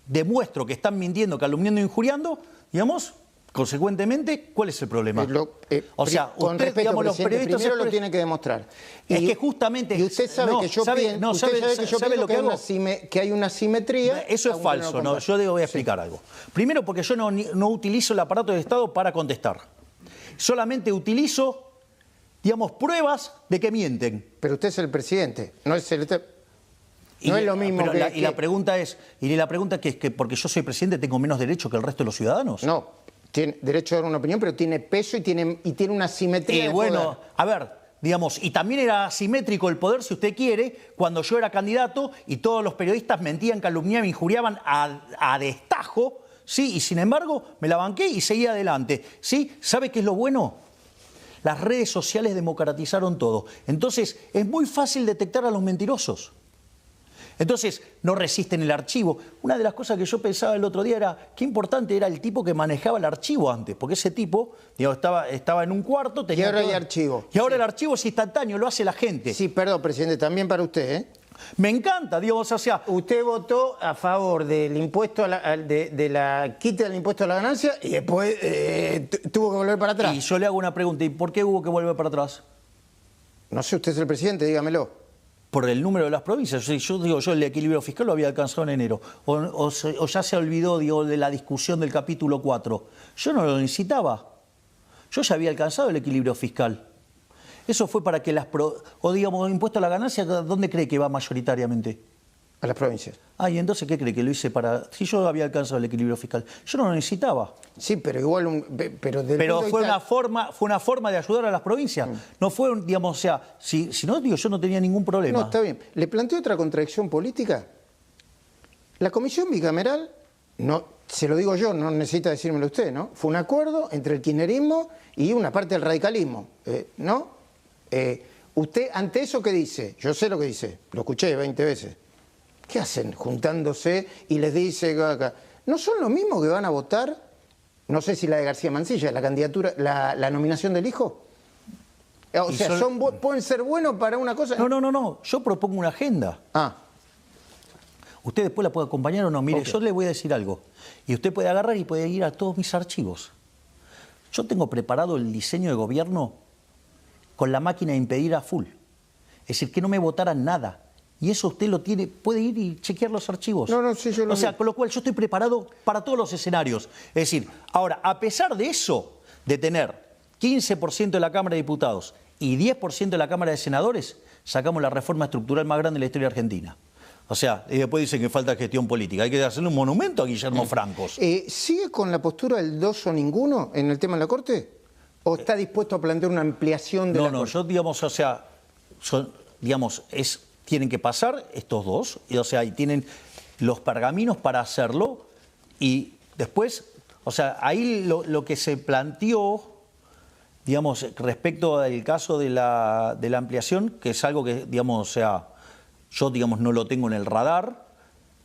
demuestro que están mintiendo, calumniando e injuriando, digamos, consecuentemente, ¿cuál es el problema? Con respeto, digamos, los presidente, periodistas primero lo tiene que demostrar. Es que justamente... Y usted sabe que yo pienso que hay una simetría. Eso es falso, ¿no? Yo le voy a explicar algo. Primero, porque yo no utilizo el aparato de Estado para contestar. Solamente utilizo, digamos, pruebas de que mienten. Pero usted es el presidente, no es el... No es lo mismo y la pregunta es que porque yo soy presidente tengo menos derecho que el resto de los ciudadanos. No, tiene derecho a dar una opinión, pero tiene peso y tiene una simetría de bueno, poder. a ver, digamos, y también era asimétrico el poder, si usted quiere, cuando yo era candidato y todos los periodistas mentían, calumniaban, injuriaban a destajo, ¿sí? Y sin embargo me la banqué y seguí adelante, ¿sí? ¿Sabe qué es lo bueno? Las redes sociales democratizaron todo. Entonces es muy fácil detectar a los mentirosos. Entonces, no resisten el archivo. Una de las cosas que yo pensaba el otro día era qué importante era el tipo que manejaba el archivo antes, porque ese tipo, digamos, estaba en un cuarto... Y ahora hay archivo. Y ahora el archivo es instantáneo, lo hace la gente. Sí, perdón, presidente, también para usted, ¿eh? Me encanta, digamos, o sea... Usted votó a favor del impuesto de la quita del impuesto a la ganancia y después tuvo que volver para atrás. Y yo le hago una pregunta, ¿y por qué hubo que volver para atrás? No sé, usted es el presidente, dígamelo. Por el número de las provincias. Yo el equilibrio fiscal lo había alcanzado en enero. O ya se olvidó, digo, de la discusión del capítulo 4. Yo no lo necesitaba. Yo ya había alcanzado el equilibrio fiscal. Eso fue para que digamos, impuesto a la ganancia, ¿dónde cree que va mayoritariamente? A las provincias. ¿Y entonces qué cree? Que lo hice si yo había alcanzado el equilibrio fiscal. Yo no lo necesitaba. Sí, pero igual... Pero fue una forma de ayudar a las provincias. No fue, digamos, o sea, si no, digo, yo no tenía ningún problema. No, está bien. ¿Le planteo otra contradicción política? La comisión bicameral, no, se lo digo yo, no necesita decírmelo usted, ¿no? Fue un acuerdo entre el kirchnerismo y una parte del radicalismo, ¿no? Usted, ante eso, ¿qué dice? Yo sé lo que dice, lo escuché 20 veces. ¿Qué hacen juntándose y les dice acá? ¿No son los mismos que van a votar? No sé si la de García Mancilla, la candidatura, la nominación del hijo. O sea, pueden ser buenos para una cosa. No. Yo propongo una agenda. Usted después la puede acompañar o no. Mire, yo le voy a decir algo. Y usted puede agarrar y puede ir a todos mis archivos. Yo tengo preparado el diseño de gobierno con la máquina de impedir a full. Es decir, que no me votaran nada. Y eso usted lo tiene, puede ir y chequear los archivos. No, sí, yo lo O sea, vi. con lo cual yo estoy preparado para todos los escenarios. Es decir, ahora, a pesar de eso, de tener 15% de la Cámara de Diputados y 10% de la Cámara de Senadores, sacamos la reforma estructural más grande de la historia argentina. O sea, y después dicen que falta gestión política. Hay que hacerle un monumento a Guillermo Francos. ¿Sigue con la postura del 2 o ninguno en el tema de la Corte? ¿O está dispuesto a plantear una ampliación de la Corte? Yo, digamos, o sea, tienen que pasar estos dos, y, o sea, y tienen los pergaminos para hacerlo, y después, o sea, ahí lo que se planteó, digamos, respecto al caso de la ampliación, que es algo que, digamos, o sea, yo, digamos, no lo tengo en el radar,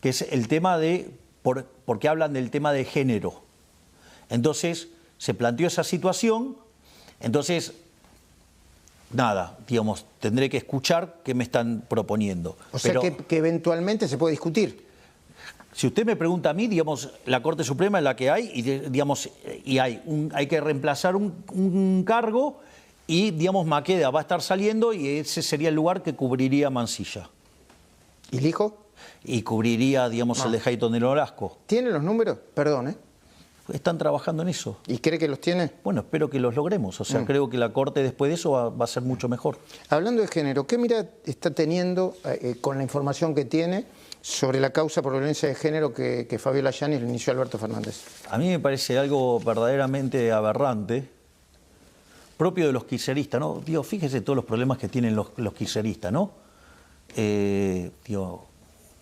que es el tema de, porque hablan del tema de género. Entonces, se planteó esa situación, entonces, nada, digamos, tendré que escuchar qué me están proponiendo. O sea, que eventualmente se puede discutir. Si usted me pregunta a mí, digamos, la Corte Suprema es la que hay, y digamos, y hay que reemplazar un cargo, y, digamos, Maqueda va a estar saliendo, y ese sería el lugar que cubriría Mansilla. ¿Y el hijo? Y cubriría, digamos, el de Jayton de Nolasco. ¿Tiene los números? Perdón, ¿eh? Están trabajando en eso. ¿Y cree que los tiene? Bueno, espero que los logremos. O sea, creo que la Corte después de eso va a ser mucho mejor. Hablando de género, ¿qué mirada está teniendo con la información que tiene sobre la causa por violencia de género que Fabiola Yáñez le inició a Alberto Fernández? A mí me parece algo verdaderamente aberrante, propio de los kirchneristas, ¿no? Digo, fíjese todos los problemas que tienen los kirchneristas, ¿no? Digo,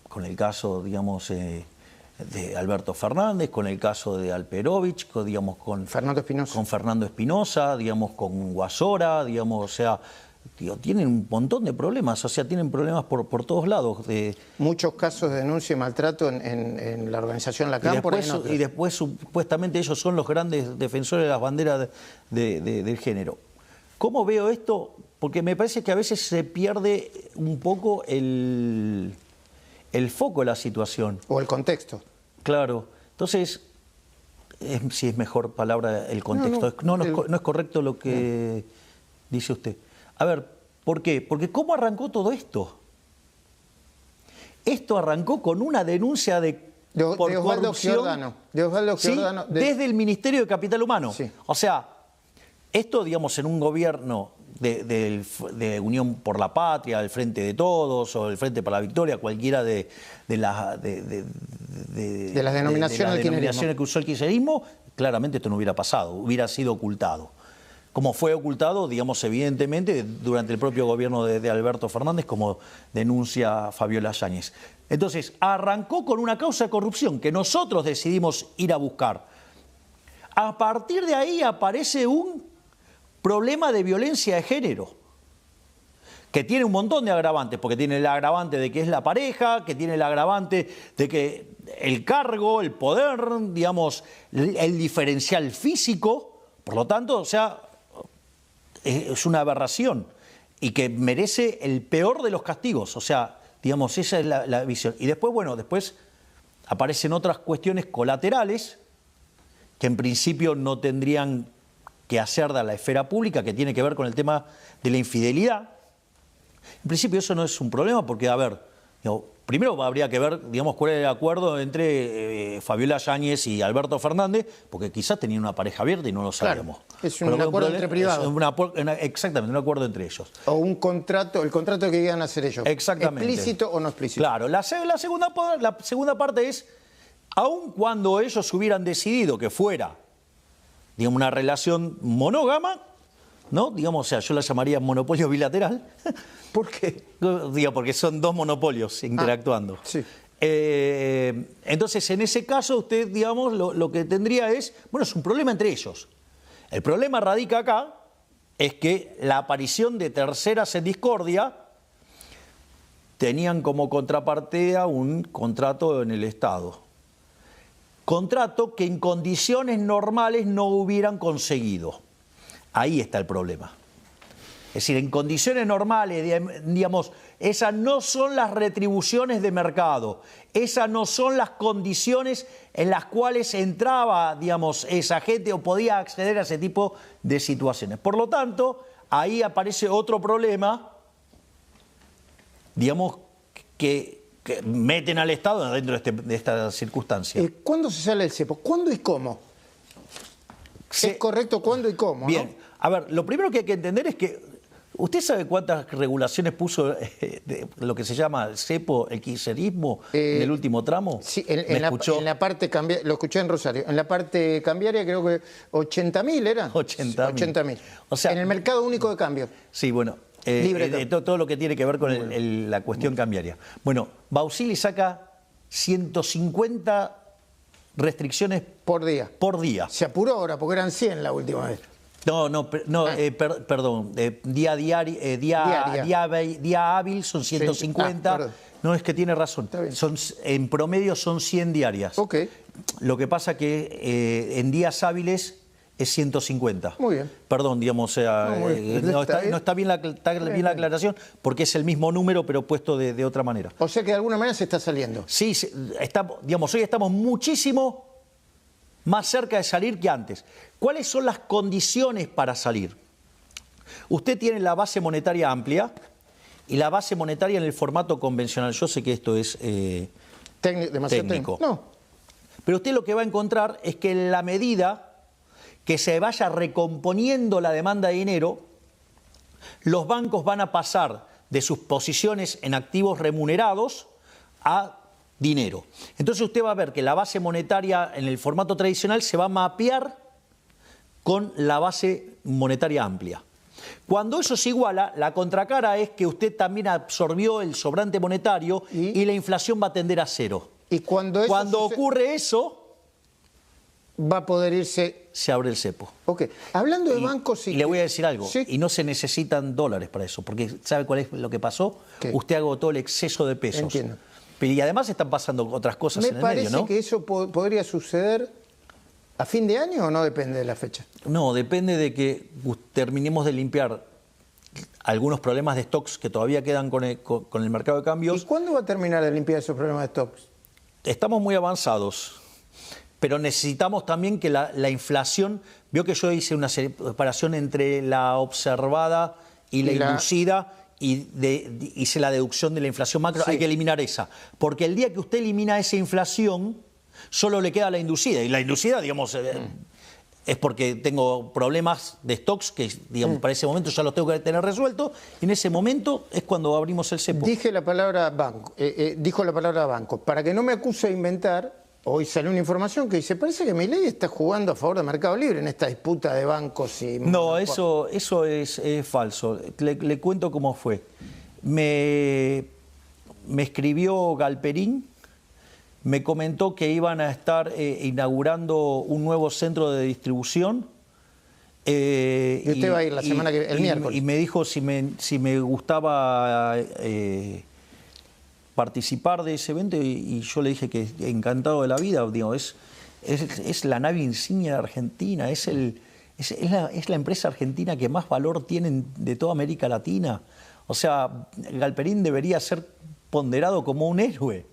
con el caso, digamos, de Alberto Fernández, con el caso de Alperovich, digamos, con Fernando Espinosa. Con Fernando Espinosa, digamos, con Guasora, digamos, o sea, digo, tienen un montón de problemas, o sea, tienen problemas por todos lados. Muchos casos de denuncia y maltrato en la organización La Cámpora. Y después supuestamente ellos son los grandes defensores de las banderas del género. ¿Cómo veo esto? Porque me parece que a veces se pierde un poco el foco de la situación. O el contexto. Claro. Entonces, si es mejor palabra el contexto. No es correcto lo que dice usted. A ver, ¿por qué? Porque ¿cómo arrancó todo esto? Esto arrancó con una denuncia por Osvaldo corrupción. Giordano. De Osvaldo Giordano. ¿Sí? Desde el Ministerio de Capital Humano. Sí. O sea, esto, digamos, en un gobierno de Unión por la Patria, el Frente de Todos o el Frente para la Victoria, cualquiera de las denominaciones que usó el kirchnerismo, claramente esto no hubiera pasado, hubiera sido ocultado. Como fue ocultado, digamos, evidentemente, durante el propio gobierno de Alberto Fernández, como denuncia Fabiola Yáñez. Entonces, arrancó con una causa de corrupción que nosotros decidimos ir a buscar. A partir de ahí aparece un problema de violencia de género, que tiene un montón de agravantes, porque tiene el agravante de que es la pareja, que tiene el agravante de que el cargo, el poder, digamos, el diferencial físico, por lo tanto, o sea, es una aberración y que merece el peor de los castigos, o sea, digamos, esa es la visión. Y después, bueno, después aparecen otras cuestiones colaterales que en principio no tendrían que hacer de la esfera pública, que tiene que ver con el tema de la infidelidad. En principio eso no es un problema porque, a ver, primero habría que ver, digamos, cuál es el acuerdo entre Fabiola Yáñez y Alberto Fernández, porque quizás tenían una pareja abierta y no lo sabemos. Claro, es un acuerdo entre privados. Exactamente, un acuerdo entre ellos. O un contrato, el contrato que iban a hacer ellos. Exactamente. ¿Explícito o no explícito? Claro, la segunda parte es, aun cuando ellos hubieran decidido que fuera, digamos, una relación monógama, ¿no? Digamos, o sea, yo la llamaría monopolio bilateral. ¿Por qué? Digo, porque son dos monopolios interactuando. Sí. Entonces, en ese caso, usted, digamos, lo que tendría es, bueno, es un problema entre ellos. El problema radica acá, es que la aparición de terceras en discordia tenían como contrapartida un contrato en el Estado. Contrato que en condiciones normales no hubieran conseguido. Ahí está el problema. Es decir, en condiciones normales, digamos, esas no son las retribuciones de mercado, esas no son las condiciones en las cuales entraba, digamos, esa gente o podía acceder a ese tipo de situaciones. Por lo tanto, ahí aparece otro problema, digamos, que meten al Estado dentro de esta circunstancia. ¿Cuándo se sale el cepo? ¿Cuándo y cómo? ¿Es correcto cuándo y cómo? Bien, ¿no? a ver, lo primero que hay que entender es que ¿usted sabe cuántas regulaciones puso de lo que se llama el cepo, el kirchnerismo, en el último tramo? Sí, en la parte cambiaria, lo escuché en Rosario, en la parte cambiaria creo que 80.000 era. 80.000. O sea, en el mercado único de cambio. Sí, bueno, todo lo que tiene que ver con la cuestión cambiaria. Bueno, Bausili saca 150 restricciones por día. Por día. Se apuró ahora porque eran 100 la última vez. Perdón, día hábil son 150. Sí. No, es que tiene razón. En promedio son 100 diarias. Ok. Lo que pasa que en días hábiles es 150. Muy bien. Perdón, digamos, no está bien la aclaración porque es el mismo número pero puesto de otra manera. O sea que de alguna manera se está saliendo. Sí, hoy estamos muchísimo más cerca de salir que antes. ¿Cuáles son las condiciones para salir? Usted tiene la base monetaria amplia y la base monetaria en el formato convencional. Yo sé que esto es demasiado técnico. No. Pero usted lo que va a encontrar es que en la medida que se vaya recomponiendo la demanda de dinero, los bancos van a pasar de sus posiciones en activos remunerados a dinero. Entonces usted va a ver que la base monetaria en el formato tradicional se va a mapear con la base monetaria amplia. Cuando eso se iguala, la contracara es que usted también absorbió el sobrante monetario y la inflación va a tender a cero. Y cuando ocurre eso, va a poder irse... Se abre el cepo. Ok. Hablando de bancos... Y le voy a decir algo. ¿Sí? Y no se necesitan dólares para eso. Porque ¿sabe cuál es lo que pasó? ¿Qué? Usted agotó el exceso de pesos. Entiendo. Y además están pasando otras cosas en el medio, ¿no? Me parece que eso podría suceder a fin de año o no depende de la fecha. No, depende de que terminemos de limpiar algunos problemas de stocks que todavía quedan con el mercado de cambios. ¿Y cuándo va a terminar de limpiar esos problemas de stocks? Estamos muy avanzados, pero necesitamos también que la inflación... Vio que yo hice una separación entre la observada y la inducida... Y hice la deducción de la inflación macro, sí. Hay que eliminar esa. Porque el día que usted elimina esa inflación, solo le queda la inducida. Y la inducida, digamos, es porque tengo problemas de stocks que, digamos, para ese momento ya los tengo que tener resueltos. Y en ese momento es cuando abrimos el cepo. Dijo la palabra banco. Para que no me acuse de inventar, hoy salió una información que dice, parece que Milei está jugando a favor de Mercado Libre en esta disputa de bancos y... No, eso es falso. Le cuento cómo fue. Me escribió Galperín, me comentó que iban a estar inaugurando un nuevo centro de distribución. Y usted va a ir la semana que el miércoles. Y me dijo si me gustaba... participar de ese evento y yo le dije que encantado de la vida, digo, es la nave insignia de Argentina, es la empresa argentina que más valor tiene de toda América Latina. O sea, Galperín debería ser ponderado como un héroe.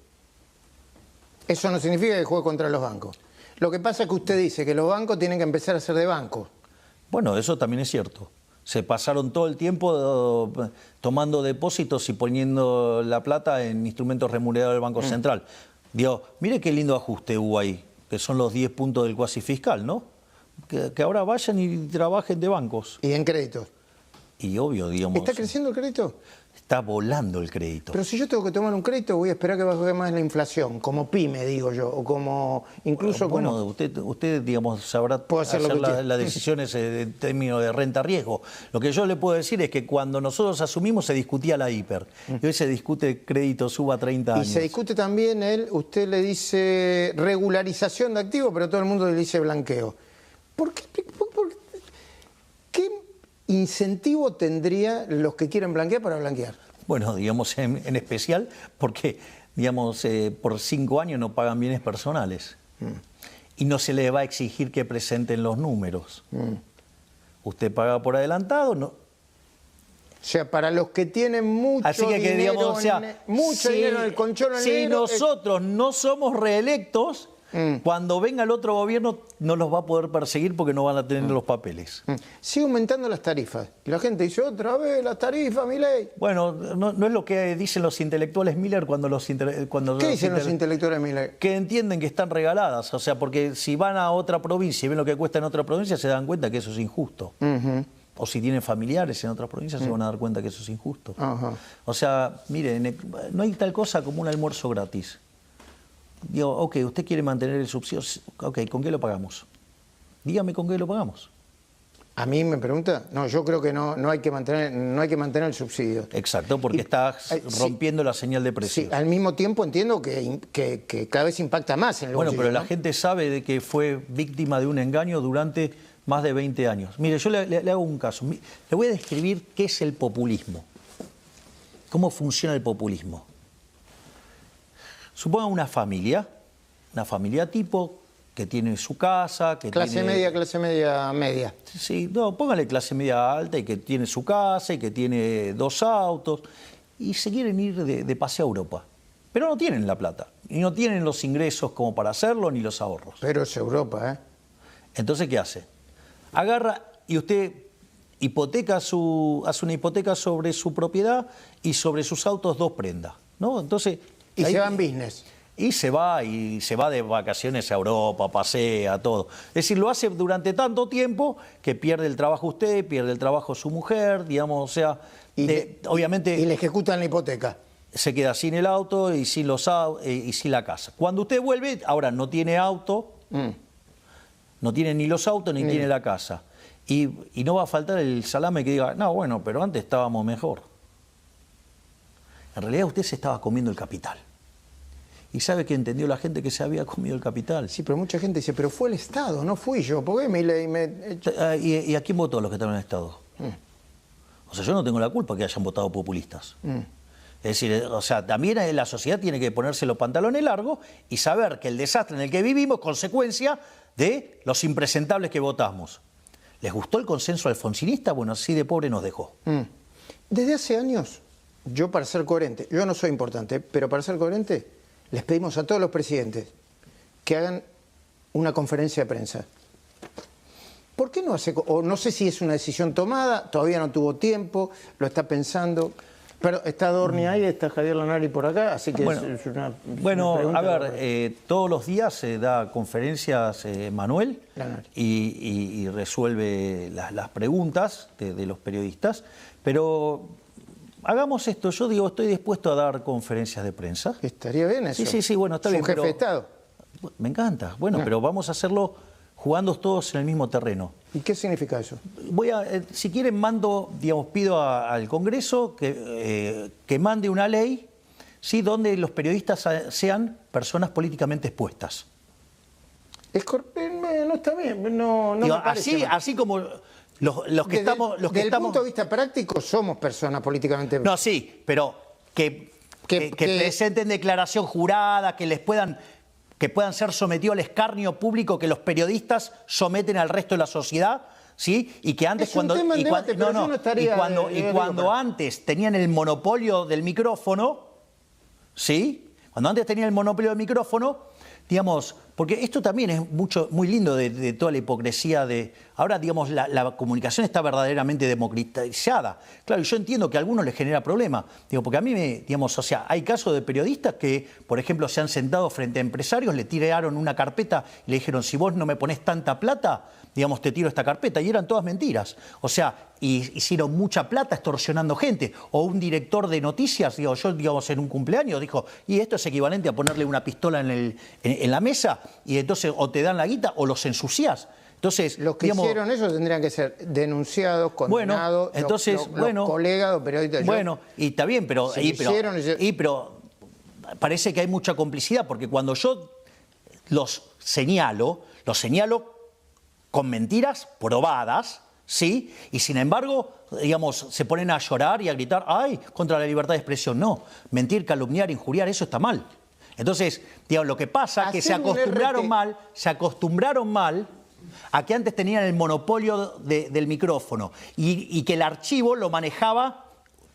Eso no significa que juegue contra los bancos. Lo que pasa es que usted dice que los bancos tienen que empezar a ser de bancos. Bueno, eso también es cierto. Se pasaron todo el tiempo tomando depósitos y poniendo la plata en instrumentos remunerados del Banco Central. Digo, mire qué lindo ajuste hubo ahí, que son los 10 puntos del cuasi fiscal, ¿no? Que ahora vayan y trabajen de bancos. Y en créditos. Y obvio, digamos... ¿Está creciendo el crédito? Está volando el crédito. Pero si yo tengo que tomar un crédito, voy a esperar que baje más la inflación, como pyme, digo yo, o como incluso... Bueno, usted digamos, sabrá hacer las decisiones en términos de renta-riesgo. Lo que yo le puedo decir es que cuando nosotros asumimos se discutía la hiper. Y hoy se discute crédito suba 30 años. Y se discute también, usted le dice regularización de activos, pero todo el mundo le dice blanqueo. ¿Qué incentivo tendría los que quieren blanquear para blanquear? Bueno, digamos en especial porque, digamos, por 5 años no pagan bienes personales. Y no se les va a exigir que presenten los números. Usted paga por adelantado, ¿no? O sea, para los que tienen mucho dinero, digamos, dinero en el colchón si nosotros no somos reelectos, Cuando venga el otro gobierno no los va a poder perseguir porque no van a tener los papeles. Sigue aumentando las tarifas. Y la gente dice, otra vez las tarifas, Milei. Bueno, no es lo que dicen los intelectuales Miller cuando ¿Qué dicen los intelectuales Milei? Que entienden que están regaladas. O sea, porque si van a otra provincia y ven lo que cuesta en otra provincia, se dan cuenta que eso es injusto. O si tienen familiares en otras provincias, se van a dar cuenta que eso es injusto. O sea, miren, no hay tal cosa como un almuerzo gratis. Digo, ok, usted quiere mantener el subsidio, ok, ¿con qué lo pagamos? Dígame con qué lo pagamos. ¿A mí me pregunta? No, yo creo que no hay que mantener el subsidio. Exacto, porque está rompiendo la señal de precios. Sí, al mismo tiempo entiendo que cada vez impacta más en el bolsillo, pero la ¿no? gente sabe de que fue víctima de un engaño durante más de 20 años. Mire, yo le hago un caso. Le voy a describir qué es el populismo. ¿Cómo funciona el populismo? Suponga una familia tipo que tiene su casa, que clase tiene... media. Sí, no, póngale clase media alta y que tiene su casa y que tiene 2 autos y se quieren ir de paseo a Europa. Pero no tienen la plata y no tienen los ingresos como para hacerlo ni los ahorros. Pero es Europa, ¿eh? Entonces, ¿qué hace? Agarra y usted hace una hipoteca sobre su propiedad y sobre sus autos 2 prendas, ¿no? Entonces... Y se va en business. Y se va de vacaciones a Europa, pasea, todo. Es decir, lo hace durante tanto tiempo que pierde el trabajo usted, pierde el trabajo su mujer, digamos, o sea, obviamente... Y le ejecutan la hipoteca. Se queda sin el auto y sin la casa. Cuando usted vuelve, ahora no tiene auto, no tiene ni los autos ni tiene la casa. Y no va a faltar el salame que diga, no, bueno, pero antes estábamos mejor. En realidad usted se estaba comiendo el capital. Y sabe que entendió la gente que se había comido el capital. Sí, pero mucha gente dice, pero fue el Estado, no fui yo. ¿Por qué ¿Y a quién votó los que estaban en el Estado? O sea, yo no tengo la culpa que hayan votado populistas. Es decir, o sea, también la sociedad tiene que ponerse los pantalones largos y saber que el desastre en el que vivimos es consecuencia de los impresentables que votamos. ¿Les gustó el consenso alfonsinista? Bueno, así de pobre nos dejó. Desde hace años, yo para ser coherente, yo no soy importante, pero para ser coherente, les pedimos a todos los presidentes que hagan una conferencia de prensa. ¿Por qué no hace? O no sé si es una decisión tomada, todavía no tuvo tiempo, lo está pensando. Pero está Dorni ahí, está Javier Lanari por acá, así que bueno, es una bueno, a ver, todos los días se da conferencias Manuel y resuelve las preguntas de los periodistas, pero hagamos esto, yo digo, estoy dispuesto a dar conferencias de prensa. Estaría bien eso. Sí, bueno, está bien. ¿Un jefe de Estado? Me encanta, bueno, pero vamos a hacerlo jugando todos en el mismo terreno. ¿Y qué significa eso? Si quieren pido al Congreso que mande una ley, ¿sí?, donde los periodistas sean personas políticamente expuestas. No está bien, no digo, me parece así como los que estamos... Desde el punto de vista práctico somos personas políticamente... No, sí, pero que presenten declaración jurada, que puedan ser sometidos al escarnio público que los periodistas someten al resto de la sociedad, ¿sí? Y que antes cuando antes tenían el monopolio del micrófono, ¿sí? Cuando antes tenían el monopolio del micrófono, digamos, porque esto también es muy lindo de toda la hipocresía de... Ahora, digamos, la comunicación está verdaderamente democratizada. Claro, yo entiendo que a algunos les genera problema. Digo, porque a mí digamos, o sea, hay casos de periodistas que, por ejemplo, se han sentado frente a empresarios, le tiraron una carpeta y le dijeron, si vos no me ponés tanta plata, digamos, te tiro esta carpeta. Y eran todas mentiras. O sea, hicieron mucha plata extorsionando gente. O un director de noticias, digamos, en un cumpleaños dijo, y esto es equivalente a ponerle una pistola en la mesa, y entonces o te dan la guita o los ensuciás. Entonces, los que hicieron eso tendrían que ser denunciados, condenados, los colegas o periodistas. Bueno, y está bien, pero parece que hay mucha complicidad, porque cuando yo los señalo con mentiras probadas, ¿sí? Y sin embargo, digamos, se ponen a llorar y a gritar, ¡ay!, contra la libertad de expresión. No, mentir, calumniar, injuriar, eso está mal. Entonces, digamos, lo que pasa es que se acostumbraron mal a que antes tenían el monopolio del micrófono y que el archivo lo manejaba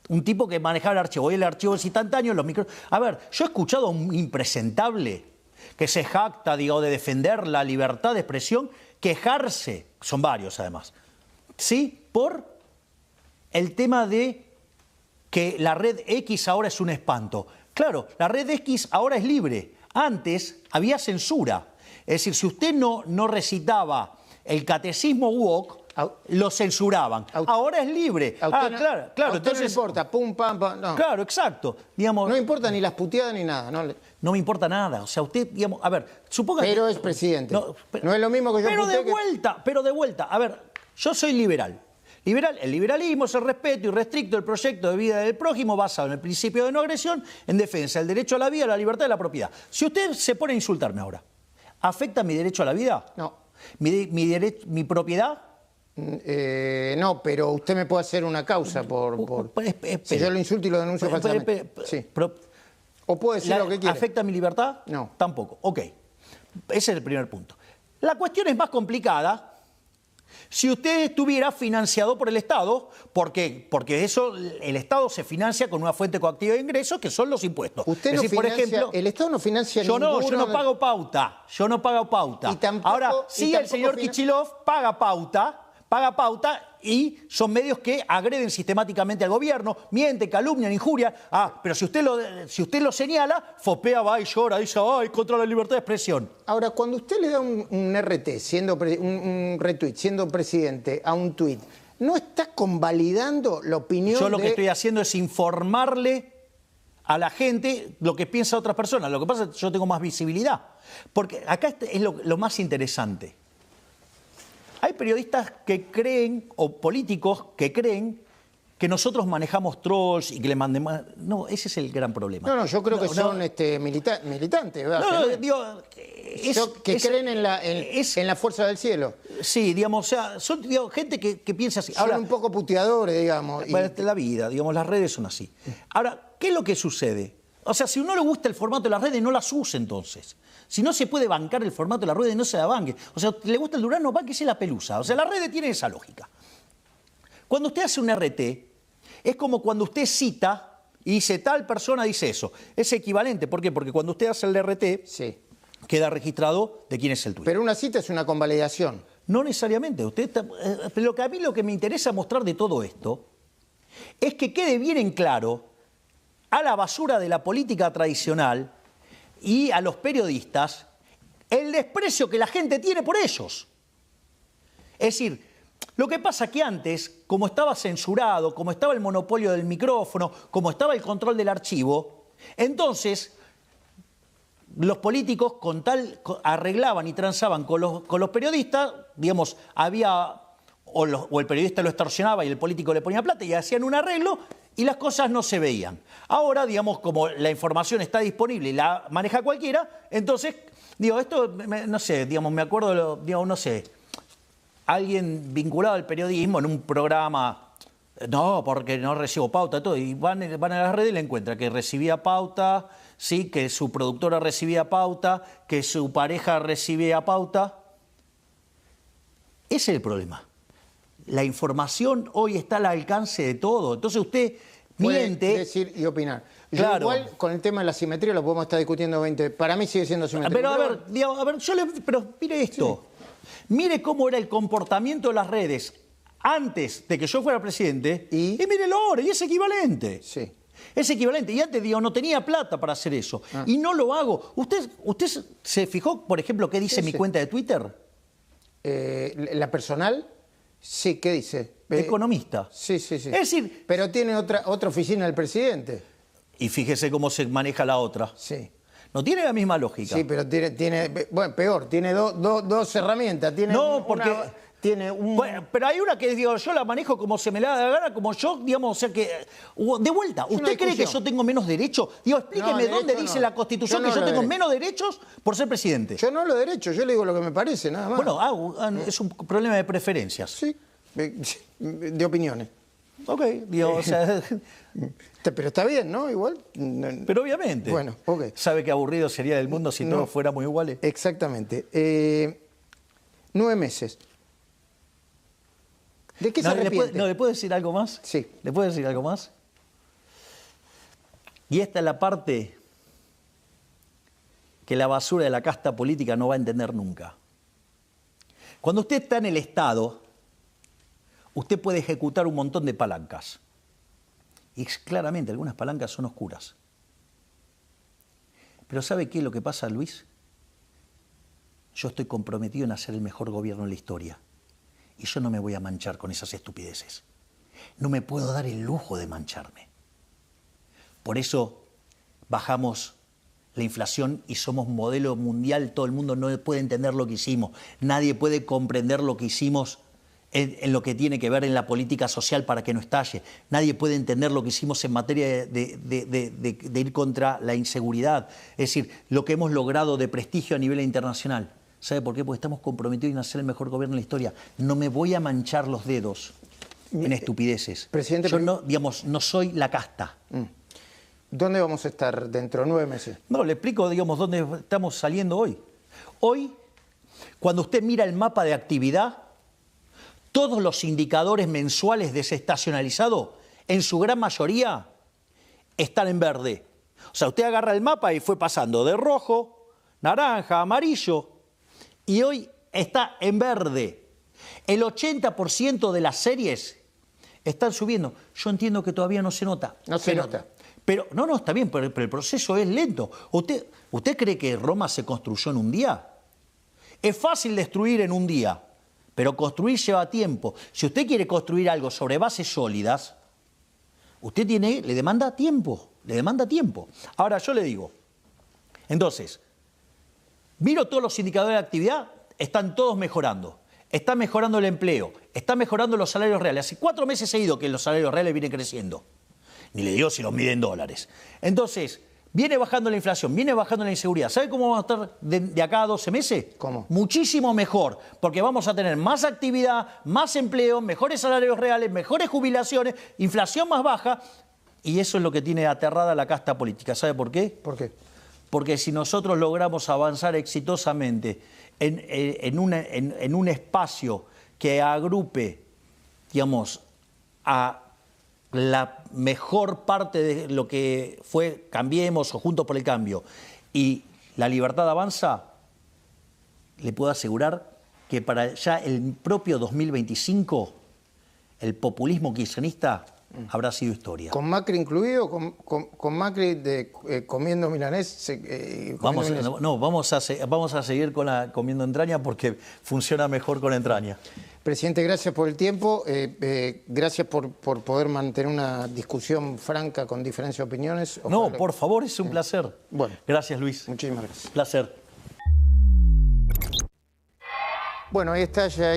un tipo que manejaba el archivo. Hoy el archivo es instantáneo, los micrófonos... A ver, yo he escuchado a un impresentable que se jacta, digo, de defender la libertad de expresión, quejarse, son varios además, ¿sí? Por el tema de que la red X ahora es un espanto. Claro, la red X ahora es libre. Antes había censura. Es decir, si usted no recitaba el catecismo woke, lo censuraban. Ahora es libre. Claro. A usted Entonces, no importa, pum, pam, pam. No. Claro, exacto. Digamos, No importa ni las puteadas ni nada. no me importa nada. O sea, usted, digamos, a ver, suponga Pero que, es presidente. No, No es lo mismo que yo pero de vuelta. A ver, yo soy liberal. El liberalismo es el respeto irrestricto del proyecto de vida del prójimo basado en el principio de no agresión, en defensa del derecho a la vida, la libertad y la propiedad. Si usted se pone a insultarme ahora, ¿afecta mi derecho a la vida? No. ¿Mi propiedad? No, pero usted me puede hacer una causa por si yo lo insulto y lo denuncio falsamente. Sí. O puede decir lo que quiera. ¿Afecta mi libertad? No. Tampoco. Ok. Ese es el primer punto. La cuestión es más complicada si usted estuviera financiado por el Estado, porque eso, el Estado se financia con una fuente coactiva de ingresos que son los impuestos. Usted es no decir, financia, por ejemplo, el Estado no financia yo no pago pauta. Y tampoco, Ahora, sí, el señor Kichilov paga pauta y son medios que agreden sistemáticamente al gobierno, mienten, calumnian, injurian. Pero si usted lo señala, fopea, va y llora, dice, ¡ay, contra la libertad de expresión! Ahora, cuando usted le da un RT, un retweet, siendo presidente, a un tuit, ¿no está convalidando la opinión Yo lo que estoy haciendo es informarle a la gente lo que piensa otras personas. Lo que pasa es que yo tengo más visibilidad. Porque acá es lo más interesante. Hay periodistas que creen, o políticos que creen, que nosotros manejamos trolls y que le mandemos... No, ese es el gran problema. No, yo creo que son militantes, ¿verdad? Que creen en la fuerza del cielo. Sí, digamos, o sea, son gente que piensa así. Son un poco puteadores, digamos. La vida, digamos, las redes son así. Ahora, ¿qué es lo que sucede? O sea, si a uno le gusta el formato de las redes, no las use entonces. Si no se puede bancar el formato de las redes, no se la banque. O sea, le gusta el Durano, bánquese la Pelusa. O sea, la red tiene esa lógica. Cuando usted hace un RT, es como cuando usted cita y dice, tal persona dice eso. Es equivalente. ¿Por qué? Porque cuando usted hace el RT, sí, queda registrado de quién es el tuit. Pero una cita es una convalidación. No necesariamente. Pero a mí lo que me interesa mostrar de todo esto es que quede bien en claro a la basura de la política tradicional y a los periodistas el desprecio que la gente tiene por ellos. Es decir, lo que pasa que antes, como estaba censurado, como estaba el monopolio del micrófono, como estaba el control del archivo, entonces los políticos arreglaban y transaban con los periodistas, digamos, o el periodista lo extorsionaba y el político le ponía plata y hacían un arreglo y las cosas no se veían. Ahora, digamos, como la información está disponible y la maneja cualquiera, entonces, esto, no sé, digamos, me acuerdo, no sé, alguien vinculado al periodismo en un programa, no, porque no recibo pauta, todo, y van a las redes y le encuentran que recibía pauta, sí, que su productora recibía pauta, que su pareja recibía pauta. Ese es el problema. La información hoy está al alcance de todo. Entonces usted miente. Puede decir y opinar. Claro. Igual con el tema de la simetría lo podemos estar discutiendo 20. Para mí sigue siendo simetría. Pero mire esto. Sí. Mire cómo era el comportamiento de las redes antes de que yo fuera presidente. Y mírelo ahora, y es equivalente. Sí. Es equivalente. Y antes, no tenía plata para hacer eso. Y no lo hago. ¿Usted se fijó, por ejemplo, qué dice mi cuenta de Twitter? ¿La personal? Sí, ¿qué dice? Economista. Sí. Es decir... Pero tiene otra oficina del presidente. Y fíjese cómo se maneja la otra. Sí. No tiene la misma lógica. Sí, pero tiene peor, tiene dos herramientas. Bueno, pero hay una que yo la manejo como se me da la gana, como yo, o sea que... De vuelta, ¿usted cree que yo tengo menos derechos? Explíqueme dónde dice la Constitución que yo tengo menos derechos por ser presidente. Yo no lo derecho, yo le digo lo que me parece, nada más. Bueno, es un problema de preferencias. Sí, de opiniones. Ok, o sea... Pero está bien, ¿no? Igual. Pero obviamente. Bueno, ok. ¿Sabe qué aburrido sería el mundo si todos fuéramos iguales? Exactamente. 9 meses. ¿De qué se arrepiente? ¿Le puedo decir algo más? Sí. ¿Le puedo decir algo más? Y esta es la parte que la basura de la casta política no va a entender nunca. Cuando usted está en el Estado, usted puede ejecutar un montón de palancas. Y claramente algunas palancas son oscuras. Pero ¿sabe qué es lo que pasa, Luis? Yo estoy comprometido en hacer el mejor gobierno en la historia. Y yo no me voy a manchar con esas estupideces. No me puedo dar el lujo de mancharme. Por eso bajamos la inflación y somos modelo mundial. Todo el mundo no puede entender lo que hicimos. Nadie puede comprender lo que hicimos en lo que tiene que ver en la política social para que no estalle. Nadie puede entender lo que hicimos en materia de ir contra la inseguridad. Es decir, lo que hemos logrado de prestigio a nivel internacional. ¿Sabe por qué? Porque estamos comprometidos en hacer el mejor gobierno en la historia. No me voy a manchar los dedos en estupideces. Presidente, yo no, digamos, no soy la casta. ¿Dónde vamos a estar dentro de 9 meses? No, le explico, digamos, dónde estamos saliendo hoy. Hoy, cuando usted mira el mapa de actividad, todos los indicadores mensuales desestacionalizados, en su gran mayoría, están en verde. O sea, usted agarra el mapa y fue pasando de rojo, naranja, amarillo, y hoy está en verde. El 80% de las series están subiendo. Yo entiendo que todavía no se nota. No se nota. Pero no, está bien, pero el proceso es lento. ¿Usted cree que Roma se construyó en un día? Es fácil destruir en un día, pero construir lleva tiempo. Si usted quiere construir algo sobre bases sólidas, le demanda tiempo, Ahora, yo le digo, entonces, miro todos los indicadores de actividad, están todos mejorando. Está mejorando el empleo, está mejorando los salarios reales. Hace 4 meses seguidos que los salarios reales vienen creciendo. Ni le digo si los miden dólares. Entonces, viene bajando la inflación, viene bajando la inseguridad. ¿Sabe cómo vamos a estar de acá a 12 meses? ¿Cómo? Muchísimo mejor, porque vamos a tener más actividad, más empleo, mejores salarios reales, mejores jubilaciones, inflación más baja, y eso es lo que tiene aterrada la casta política. ¿Sabe por qué? ¿Por qué? Porque si nosotros logramos avanzar exitosamente en un espacio que agrupe, digamos, a la mejor parte de lo que fue Cambiemos o Juntos por el Cambio, y la libertad avanza, le puedo asegurar que para ya el propio 2025 el populismo kirchnerista habrá sido historia. ¿Con Macri incluido? ¿Con Macri comiendo milanés? Vamos a seguir con comiendo entraña porque funciona mejor con entraña. Presidente, gracias por el tiempo, gracias por poder mantener una discusión franca con diferentes opiniones. No, por favor, es un placer. Bueno. Gracias, Luis. Muchísimas gracias. Placer. Bueno, ahí está ya.